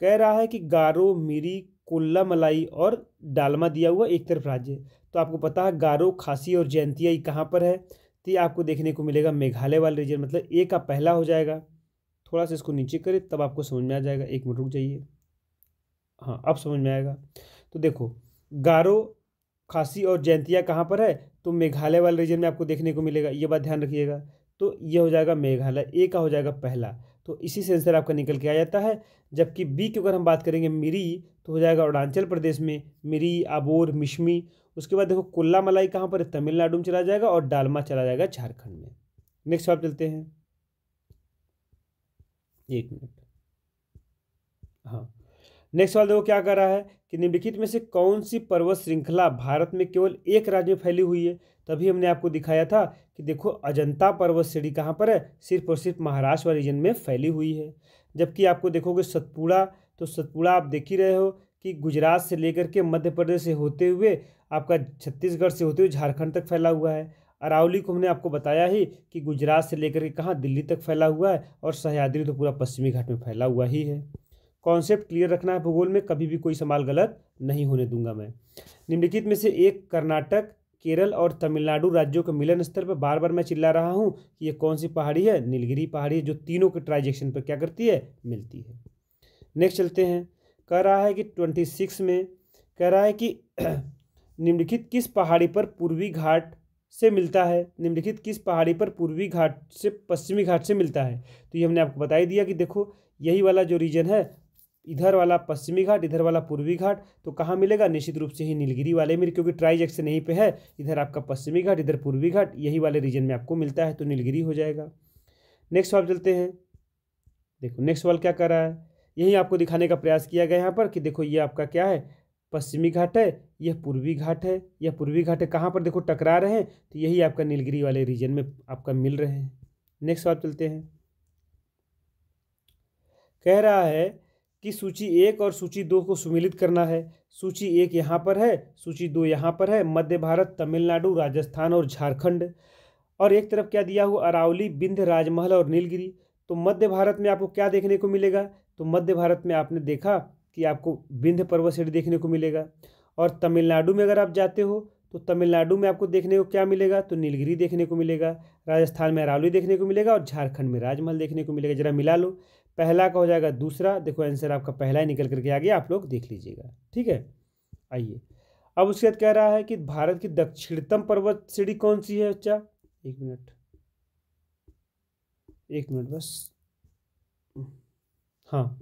कह रहा है कि गारो, मिरी, कोल्ला मलाई और डालमा दिया हुआ, एक तरफ राज्य। तो आपको पता है गारो, खासी और जयंतिया ये कहाँ पर है, तो ये आपको देखने को मिलेगा मेघालय वाले रीजन, मतलब ए का पहला हो जाएगा। थोड़ा सा इसको नीचे करें तब आपको समझ में आ जाएगा, 1 मिनट रुक जाइए। हाँ अब समझ में आएगा। तो देखो गारो, खासी और जयंतिया कहाँ पर है, तो मेघालय वाले रीजन में आपको देखने को मिलेगा, ये बात ध्यान रखिएगा। तो ये हो जाएगा मेघालय, ए का हो जाएगा पहला, तो इसी से आंसर आपका निकल के आ जाता है। जबकि बी की अगर हम बात करेंगे मिरी, तो हो जाएगा अरुणाचल प्रदेश में, मिरी, अबोर, मिश्मी। उसके बाद देखो कुल्ला मलाई कहाँ पर है, तमिलनाडु में चला जाएगा, और डालमा चला जाएगा झारखंड में। नेक्स्ट सवाल चलते हैं, 1 मिनट। हाँ नेक्स्ट सवाल देखो क्या कर रहा है कि निम्नलिखित में से कौन सी पर्वत श्रृंखला भारत में केवल एक राज्य में फैली हुई है। तभी हमने आपको दिखाया था कि देखो अजंता पर्वत श्रेणी कहाँ पर है, सिर्फ और सिर्फ महाराष्ट्र वाले रीजन में फैली हुई है। जबकि आपको देखोगे सतपुड़ा, तो सतपुड़ा आप देख ही रहे हो कि गुजरात से लेकर के मध्य प्रदेश से होते हुए आपका छत्तीसगढ़ से होते हुए झारखंड तक फैला हुआ है। अरावली को हमने आपको बताया ही कि गुजरात से लेकर के कहाँ, दिल्ली तक फैला हुआ है, और सह्याद्री तो पूरा पश्चिमी घाट में फैला हुआ ही है। कॉन्सेप्ट क्लियर रखना है भूगोल में, कभी भी कोई सवाल गलत नहीं होने दूंगा मैं। निम्नलिखित में से एक कर्नाटक, केरल और तमिलनाडु राज्यों के मिलन स्थल पर, बार बार मैं चिल्ला रहा हूँ कि ये कौन सी पहाड़ी है, नीलगिरी पहाड़ी है, जो तीनों के ट्रांजैक्शन पर क्या करती है, मिलती है। नेक्स्ट चलते हैं, कह रहा है कि 26 में कह रहा है कि निम्नलिखित किस पहाड़ी पर पूर्वी घाट से मिलता है, निम्नलिखित किस पहाड़ी पर पूर्वी घाट से पश्चिमी घाट से मिलता है। तो ये हमने आपको बता ही दिया कि देखो यही वाला जो रीजन है, इधर वाला पश्चिमी घाट, इधर वाला पूर्वी घाट, तो कहाँ मिलेगा, निश्चित रूप से ही नीलगिरी वाले में, क्योंकि ट्राइजेक्शन यहीं पे है, इधर आपका पश्चिमी घाट, इधर पूर्वी घाट, यही वाले रीजन में आपको मिलता है, तो नीलगिरी हो जाएगा। नेक्स्ट सवाल चलते हैं। देखो नेक्स्ट सवाल क्या कर रहा है, यही आपको दिखाने का प्रयास किया गया यहाँ पर कि देखो ये आपका क्या है, पश्चिमी घाट है, यह पूर्वी घाट है, यह पूर्वी घाट है, कहाँ पर देखो टकरा रहे हैं, तो यही आपका नीलगिरी वाले रीजन में आपका मिल रहे हैं। नेक्स्ट सवाल चलते हैं, कह रहा है कि सूची 1 और सूची 2 को सुमेलित करना है। सूची 1 यहाँ पर है, सूची 2 यहाँ पर है, मध्य भारत, तमिलनाडु, राजस्थान और झारखंड, और एक तरफ क्या दिया हुआ, अरावली, विंध्य, राजमहल और नीलगिरी। तो मध्य भारत में आपको क्या देखने को मिलेगा, तो मध्य भारत में आपने देखा कि आपको विंध्य पर्वत श्रेणी देखने को मिलेगा, और तमिलनाडु में अगर आप जाते हो तो तमिलनाडु में आपको देखने को क्या मिलेगा, तो नीलगिरी देखने को मिलेगा, राजस्थान में अरावली देखने को मिलेगा, और झारखंड में राजमहल देखने को मिलेगा। जरा मिला लो, पहला का हो जाएगा दूसरा, देखो आंसर आपका पहला ही निकल करके आ गया, आप लोग देख लीजिएगा। ठीक है, आइए अब उसके बाद कह रहा है कि भारत की दक्षिणतम पर्वत श्रेणी कौन सी है बच्चा, 1 मिनट, 1 मिनट बस। हाँ,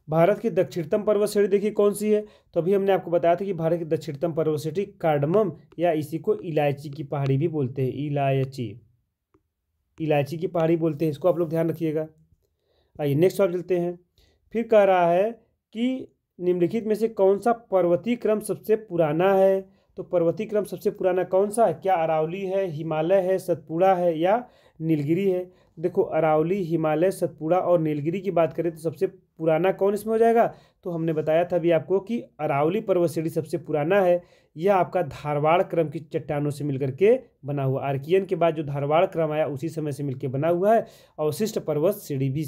भारत की दक्षिणतम पर्वत श्रेणी देखिए कौन सी है, तो अभी हमने आपको बताया था कि भारत की दक्षिणतम पर्वत श्रेणी कार्डमम, या इसी को इलायची की पहाड़ी भी बोलते हैं, इलायची, इलायची की पहाड़ी बोलते हैं, इसको आप लोग ध्यान रखिएगा। आइए नेक्स्ट सवाल चलते हैं। फिर कह रहा है कि निम्नलिखित में से कौन सा पर्वतीय क्रम सबसे पुराना है, तो पर्वतीय क्रम सबसे पुराना कौन सा है, क्या अरावली है, हिमालय है, सतपुड़ा है, या नीलगिरी है। देखो अरावली, हिमालय, सतपुड़ा और नीलगिरी की बात करें तो सबसे पुराना कौन इसमें हो जाएगा, तो हमने बताया था अभी आपको कि अरावली पर्वत श्रेणी सबसे पुराना है। यह आपका धारवाड़ क्रम की चट्टानों से मिलकर के बना हुआ, आर्कियन के बाद जो धारवाड़ क्रम आया उसी समय से मिलकर बना हुआ है। अवशिष्ट पर्वत श्रेणी भी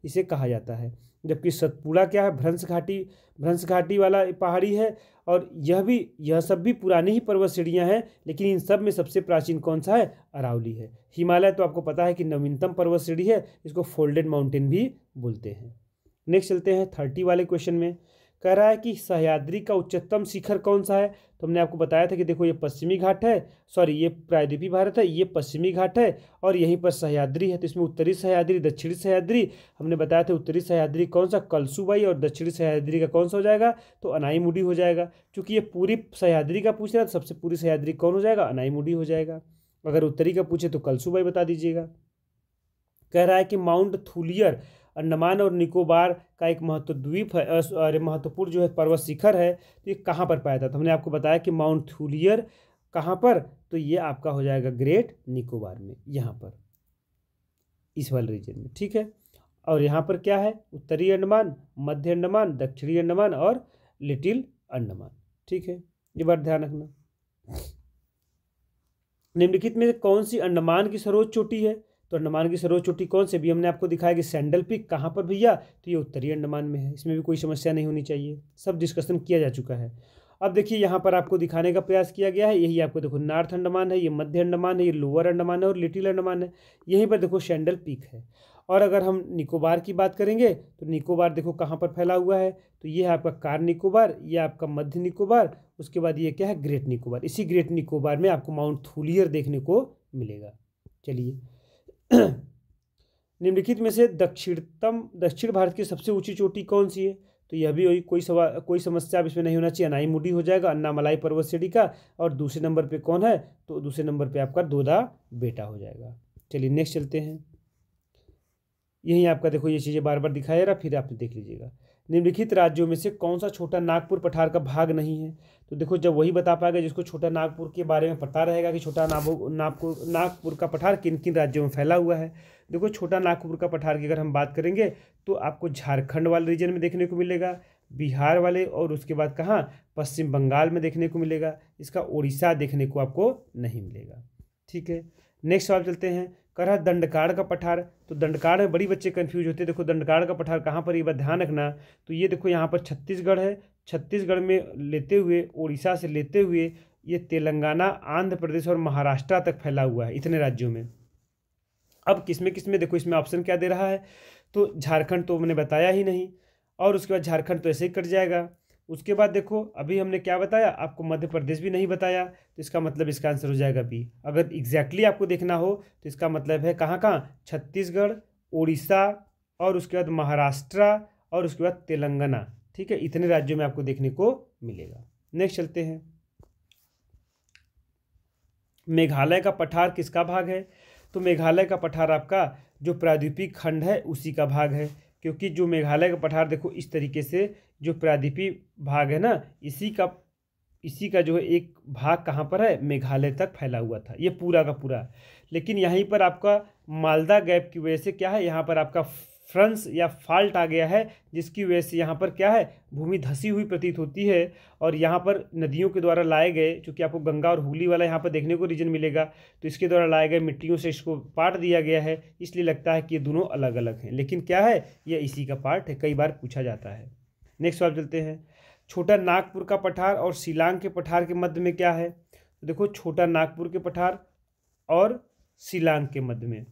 इसे कहा जाता है। जबकि सतपुड़ा क्या है, भ्रंश घाटी वाला पहाड़ी है, और यह सब भी पुरानी ही पर्वत श्रेणियाँ हैं, लेकिन इन सब में सबसे प्राचीन कौन सा है, अरावली है। हिमालय तो आपको पता है कि नवीनतम पर्वत श्रेणी है, इसको फोल्डेड माउंटेन भी बोलते हैं। नेक्स्ट चलते हैं 30 वाले क्वेश्चन में। कह रहा है कि सह्याद्री का उच्चतम शिखर कौन सा है, तो हमने आपको बताया था कि देखो ये पश्चिमी घाट है, सॉरी ये प्रायद्वीपीय भारत है, ये पश्चिमी घाट है, और यहीं पर सह्याद्री है। तो इसमें उत्तरी सह्याद्री, दक्षिणी सह्याद्री, हमने बताया था उत्तरी सह्याद्री कौन सा, कलसुबाई, और दक्षिणी सह्याद्री का कौन सा हो जाएगा, तो अनाईमुडी हो जाएगा। क्योंकि ये पूरी सह्याद्री का पूछ रहा है तो सबसे पूरी सह्याद्री कौन हो जाएगा, अनाईमुडी हो जाएगा। अगर उत्तरी का पूछे तो कलसुबाई बता दीजिएगा। कह रहा है कि माउंट थूलियर अंडमान और निकोबार का एक महत्वद्वीप है, महत्वपूर्ण जो है पर्वत शिखर है, तो ये कहाँ पर पाया था, तो हमने आपको बताया कि माउंट थूलियर कहाँ पर, तो ये आपका हो जाएगा ग्रेट निकोबार में, यहाँ पर इस वाले रीजन में, ठीक है। और यहाँ पर क्या है, उत्तरी अंडमान, मध्य अंडमान, दक्षिणी अंडमान और लिटिल अंडमान, ठीक है। ये बात ध्यान रखना। निम्नलिखित में कौन सी अंडमान की सर्वोच्च चोटी है, तो अंडमान की सर्वोच्च चोटी कौन सी, भी हमने आपको दिखाया कि सैंडल पीक कहाँ पर भैया, तो ये उत्तरी अंडमान में है, इसमें भी कोई समस्या नहीं होनी चाहिए, सब डिस्कशन किया जा चुका है। अब देखिए यहाँ पर आपको दिखाने का प्रयास किया गया है, यही आपको देखो नॉर्थ अंडमान है, ये मध्य अंडमान है, ये लोअर अंडमान है और लिटिल अंडमान है, यहीं पर देखो सैंडल पीक है। और अगर हम निकोबार की बात करेंगे तो निकोबार देखो कहाँ पर फैला हुआ है, तो ये है आपका कार निकोबार, ये आपका मध्य निकोबार, उसके बाद ये क्या है ग्रेट निकोबार। इसी ग्रेट निकोबार में आपको माउंट थूलियर देखने को मिलेगा। चलिए निम्नलिखित में से दक्षिण भारत की सबसे ऊंची चोटी कौन सी है, तो यह भी कोई समस्या अब इसमें नहीं होना चाहिए, अनाईमुडी हो जाएगा, अन्नामलाई पर्वत श्रेणी का। और दूसरे नंबर पे कौन है, तो दूसरे नंबर पे आपका दोदा बेटा हो जाएगा। चलिए नेक्स्ट चलते हैं। यही आपका देखो ये चीज़ें बार बार दिखाया रहा, फिर आप देख लीजिएगा। निम्नलिखित राज्यों में से कौन सा छोटा नागपुर पठार का भाग नहीं है, तो देखो जब वही बता पाएगा जिसको छोटा नागपुर के बारे में पता रहेगा कि छोटा नागपुर का पठार किन किन राज्यों में फैला हुआ है। देखो छोटा नागपुर का पठार की अगर हम बात करेंगे तो आपको झारखंड वाले रीजन में देखने को मिलेगा, बिहार वाले, और उसके बाद कहाँ पश्चिम बंगाल में देखने को मिलेगा, इसका उड़ीसा देखने को आपको नहीं मिलेगा, ठीक है। नेक्स्ट सवाल चलते हैं। कह रहा दंडकार का पठार, तो दंडकार में बड़ी बच्चे कंफ्यूज होते हैं। देखो दंडकार का पठार कहाँ पर, ये बात ध्यान रखना, तो ये देखो यहाँ पर छत्तीसगढ़ है, छत्तीसगढ़ में लेते हुए उड़ीसा से लेते हुए ये तेलंगाना, आंध्र प्रदेश और महाराष्ट्र तक फैला हुआ है, इतने राज्यों में। अब किसमें देखो इसमें ऑप्शन क्या दे रहा है, तो झारखंड तो मैंने बताया ही नहीं, और उसके बाद झारखंड तो ऐसे ही कट जाएगा। उसके बाद देखो अभी हमने क्या बताया, आपको मध्य प्रदेश भी नहीं बताया, तो इसका मतलब इसका आंसर हो जाएगा बी। अगर एग्जैक्टली आपको देखना हो तो इसका मतलब है कहाँ कहाँ, छत्तीसगढ़, उड़ीसा और उसके बाद महाराष्ट्र और उसके बाद तेलंगाना, ठीक है, इतने राज्यों में आपको देखने को मिलेगा। नेक्स्ट चलते हैं। मेघालय का पठार किसका भाग है, तो मेघालय का पठार आपका जो प्रायद्वीपीय खंड है उसी का भाग है, क्योंकि जो मेघालय का पठार देखो इस तरीके से जो प्रायद्वीपीय भाग है ना, इसी का जो है एक भाग कहाँ पर है, मेघालय तक फैला हुआ था ये पूरा का पूरा। लेकिन यहीं पर आपका मालदा गैप की वजह से क्या है, यहाँ पर आपका फ्रंस या फाल्ट आ गया है, जिसकी वजह से यहाँ पर क्या है, भूमि धसी हुई प्रतीत होती है। और यहाँ पर नदियों के द्वारा लाए गए, चूँकि आपको गंगा और हुगली वाला यहाँ पर देखने को रीजन मिलेगा, तो इसके द्वारा लाए गए मिट्टियों से इसको पार्ट दिया गया है, इसलिए लगता है कि ये दोनों अलग अलग हैं, लेकिन क्या है, ये इसी का पार्ट है, कई बार पूछा जाता है। नेक्स्ट सवाल चलते हैं। छोटा नागपुर का पठार और शिलांग के पठार के मध्य में क्या है, तो देखो छोटा नागपुर के पठार और शिलांग के मध्य में,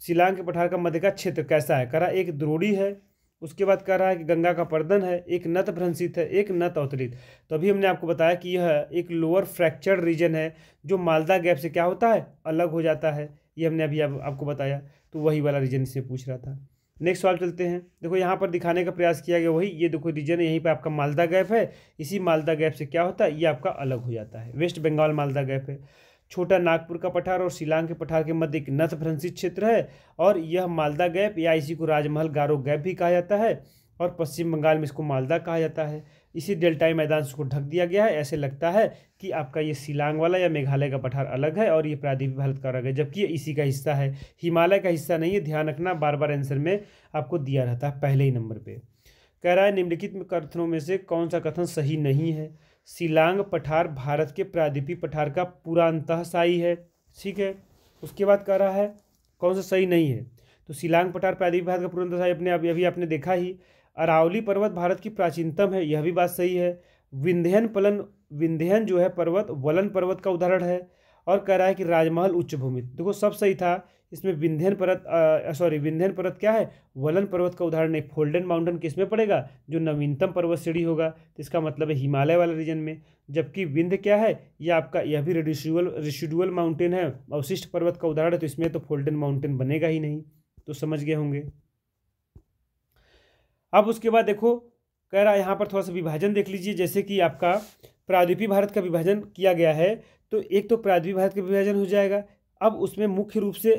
शिलांग के पठार का मध्य का क्षेत्र कैसा है, कह रहा एक द्रोणी है, उसके बाद कह रहा है कि गंगा का पर्दन है, एक नत भ्रंशित है, एक नत अवतरित। तो अभी हमने आपको बताया कि यह एक लोअर फ्रैक्चर्ड रीजन है जो मालदा गैप से क्या होता है, अलग हो जाता है, ये हमने अभी आपको बताया, तो वही वाला रीजन इससे पूछ रहा था। नेक्स्ट सवाल चलते हैं। देखो यहाँ पर दिखाने का प्रयास किया गया वही, ये देखो रीजन यहीं पर आपका मालदा गैप है, इसी मालदा गैप से क्या होता है, ये आपका अलग हो जाता है, वेस्ट बंगाल मालदा गैप है। छोटा नागपुर का पठार और शिलांग के पठार के मध्य एक नत भ्रंशित क्षेत्र है, और यह मालदा गैप या इसी को राजमहल गारो गैप भी कहा जाता है, और पश्चिम बंगाल में इसको मालदा कहा जाता है। इसी डेल्टाई मैदान से उसको ढक दिया गया है, ऐसे लगता है कि आपका ये शिलांग वाला या मेघालय का पठार अलग है और ये प्रायद्वीपीय भारत का अलग है, जबकि ये इसी का हिस्सा है, हिमालय का हिस्सा नहीं है, ध्यान रखना, बार बार आंसर में आपको दिया रहता है पहले ही नंबर पे। कह रहा है निम्नलिखित कथनों में से कौन सा कथन सही नहीं है, शिलांग पठार भारत के प्रायद्वीपीय पठार का पूरा अंतःसाई है, ठीक है। उसके बाद कह रहा है कौन सा सही नहीं है, तो शिलांग पठार प्रायद्वीपीय भारत का पूरा अंतःसाई अपने अभी आपने देखा ही। अरावली पर्वत भारत की प्राचीनतम है, यह भी बात सही है। विंध्यन जो है पर्वत वलन पर्वत का उदाहरण है, और कह रहा है कि राजमहल उच्च भूमि, देखो सब सही था, इसमें विंध्यन पर्वत क्या है, वलन पर्वत का उदाहरण है। फोल्डन माउंटेन किस में पड़ेगा, जो नवीनतम पर्वत श्रेणी होगा, तो इसका मतलब है हिमालय वाले रीजन में। जबकि विंध्य क्या है, यह भी रेसिडुअल माउंटेन है, अवशिष्ट पर्वत का उदाहरण है, तो इसमें तो फोल्डन माउंटेन बनेगा ही नहीं, तो समझ गए होंगे। अब उसके बाद देखो कह रहा है यहाँ पर थोड़ा सा विभाजन देख लीजिए, जैसे कि आपका प्रायद्वीपीय भारत का विभाजन किया गया है, तो एक तो प्रायद्वीपीय भारत का विभाजन हो जाएगा। अब उसमें मुख्य रूप से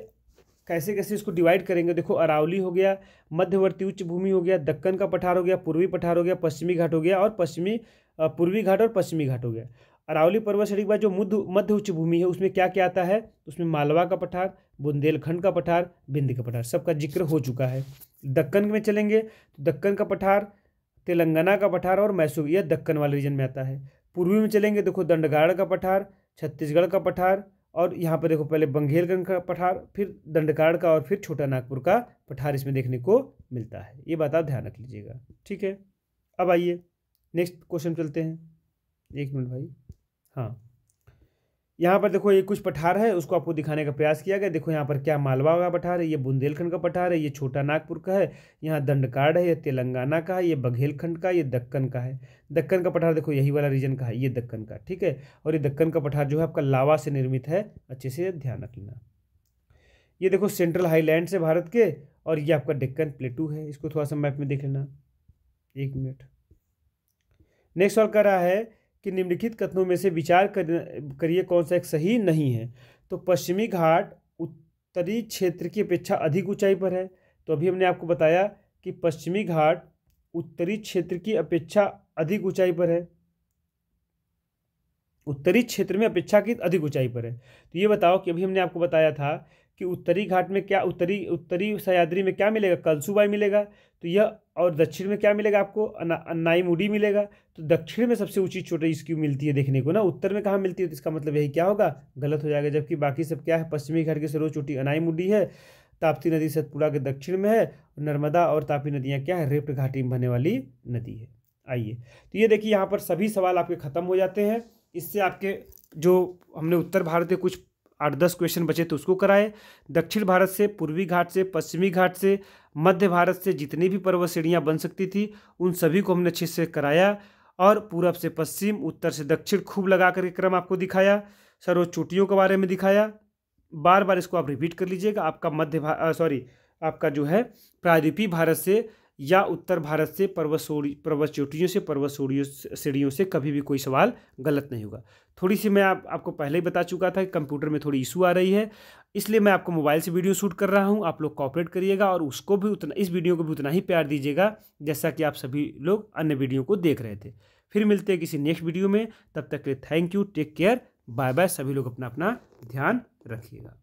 कैसे कैसे इसको डिवाइड करेंगे, देखो अरावली हो गया, मध्यवर्ती उच्च भूमि हो गया, दक्कन का पठार हो गया, पूर्वी पठार हो गया, पश्चिमी घाट हो गया, और पूर्वी घाट और पश्चिमी घाट हो गया। अरावली पर्वत श्रेणी के बाद जो मध्य उच्च भूमि है उसमें क्या क्या आता है, उसमें मालवा का पठार, बुंदेलखंड का पठार, बिंद का पठार, सबका जिक्र हो चुका है। दक्कन में चलेंगे तो दक्कन का पठार, तेलंगाना का पठार और मैसूर, यह दक्कन वाले रीजन में आता है। पूर्वी में चलेंगे देखो दंडगाड़ का पठार, छत्तीसगढ़ का पठार, और यहाँ पर देखो पहले बंघेलगढ़ का पठार, फिर दंडगाड़ का और फिर छोटा नागपुर का पठार इसमें देखने को मिलता है। ये बात आप ध्यान रख लीजिएगा, ठीक है। अब आइए नेक्स्ट क्वेश्चन चलते हैं। एक मिनट भाई, हाँ, यहाँ पर देखो ये कुछ पठार है, उसको आपको दिखाने का प्रयास किया गया। देखो यहाँ पर क्या मालवा का पठार है, ये बुंदेलखंड का पठार है, ये छोटा नागपुर का है, यहाँ दंडकाड़ है, ये तेलंगाना का है, ये बघेलखंड का, ये दक्कन का है। दक्कन का पठार देखो यही वाला रीजन का है, ये दक्कन का, ठीक है। और ये दक्कन का पठार जो है आपका लावा से निर्मित है, अच्छे से ध्यान रख लेना। ये देखो सेंट्रल हाईलैंड्स है भारत के, और ये आपका डेक्कन प्लेटू है, इसको थोड़ा सा मैप में देख लेना। एक मिनट, नेक्स्ट सवाल कर रहा है कि निम्नलिखित कथनों में से विचार करिए कौन सा एक सही नहीं है। तो पश्चिमी घाट उत्तरी क्षेत्र की अपेक्षा अधिक ऊंचाई पर है। तो अभी हमने आपको बताया कि पश्चिमी घाट उत्तरी क्षेत्र की अपेक्षा अधिक ऊंचाई पर है, उत्तरी क्षेत्र में अपेक्षाकृत अधिक ऊंचाई पर है। तो ये बताओ कि अभी हमने आपको बताया था कि उत्तरी घाट में क्या, उत्तरी सह्याद्री में क्या मिलेगा, कलसुबाई मिलेगा। तो यह, और दक्षिण में क्या मिलेगा आपको, अनाईमुडी मिलेगा। तो दक्षिण में सबसे ऊंची चोटी इसकी मिलती है देखने को ना, उत्तर में कहाँ मिलती है, तो इसका मतलब यही क्या होगा, गलत हो जाएगा। जबकि बाकी सब क्या है, पश्चिमी घाट की सर्वोच्च चोटी अनाईमुडी है, ताप्ती नदी सतपुड़ा के दक्षिण में है, नर्मदा और तापी नदियाँ क्या है, रिफ्ट घाटी में बहने वाली नदी है। आइए, तो ये देखिए यहाँ पर सभी सवाल आपके खत्म हो जाते हैं। इससे आपके जो हमने उत्तर भारत के कुछ 8-10 क्वेश्चन बचे तो उसको कराए। दक्षिण भारत से, पूर्वी घाट से, पश्चिमी घाट से, मध्य भारत से जितनी भी पर्वत श्रेणियाँ बन सकती थी उन सभी को हमने अच्छे से कराया, और पूरब से पश्चिम, उत्तर से दक्षिण खूब लगा करके क्रम आपको दिखाया, सर्वोच्च चोटियों के बारे में दिखाया। बार बार इसको आप रिपीट कर लीजिएगा। आपका आपका जो है प्रायद्वीपीय भारत से या उत्तर भारत से पर्वत चोटियों से, पर्वत श्रेणियों से कभी भी कोई सवाल गलत नहीं होगा। थोड़ी सी मैं आपको पहले ही बता चुका था कि कंप्यूटर में थोड़ी इशू आ रही है, इसलिए मैं आपको मोबाइल से वीडियो शूट कर रहा हूं। आप लोग कोऑपरेट करिएगा और उसको भी उतना, इस वीडियो को भी उतना ही प्यार दीजिएगा जैसा कि आप सभी लोग अन्य वीडियो को देख रहे थे। फिर मिलते हैं किसी नेक्स्ट वीडियो में, तब तक के लिए thank you, take care, bye bye. सभी लोग अपना अपना ध्यान रखिएगा।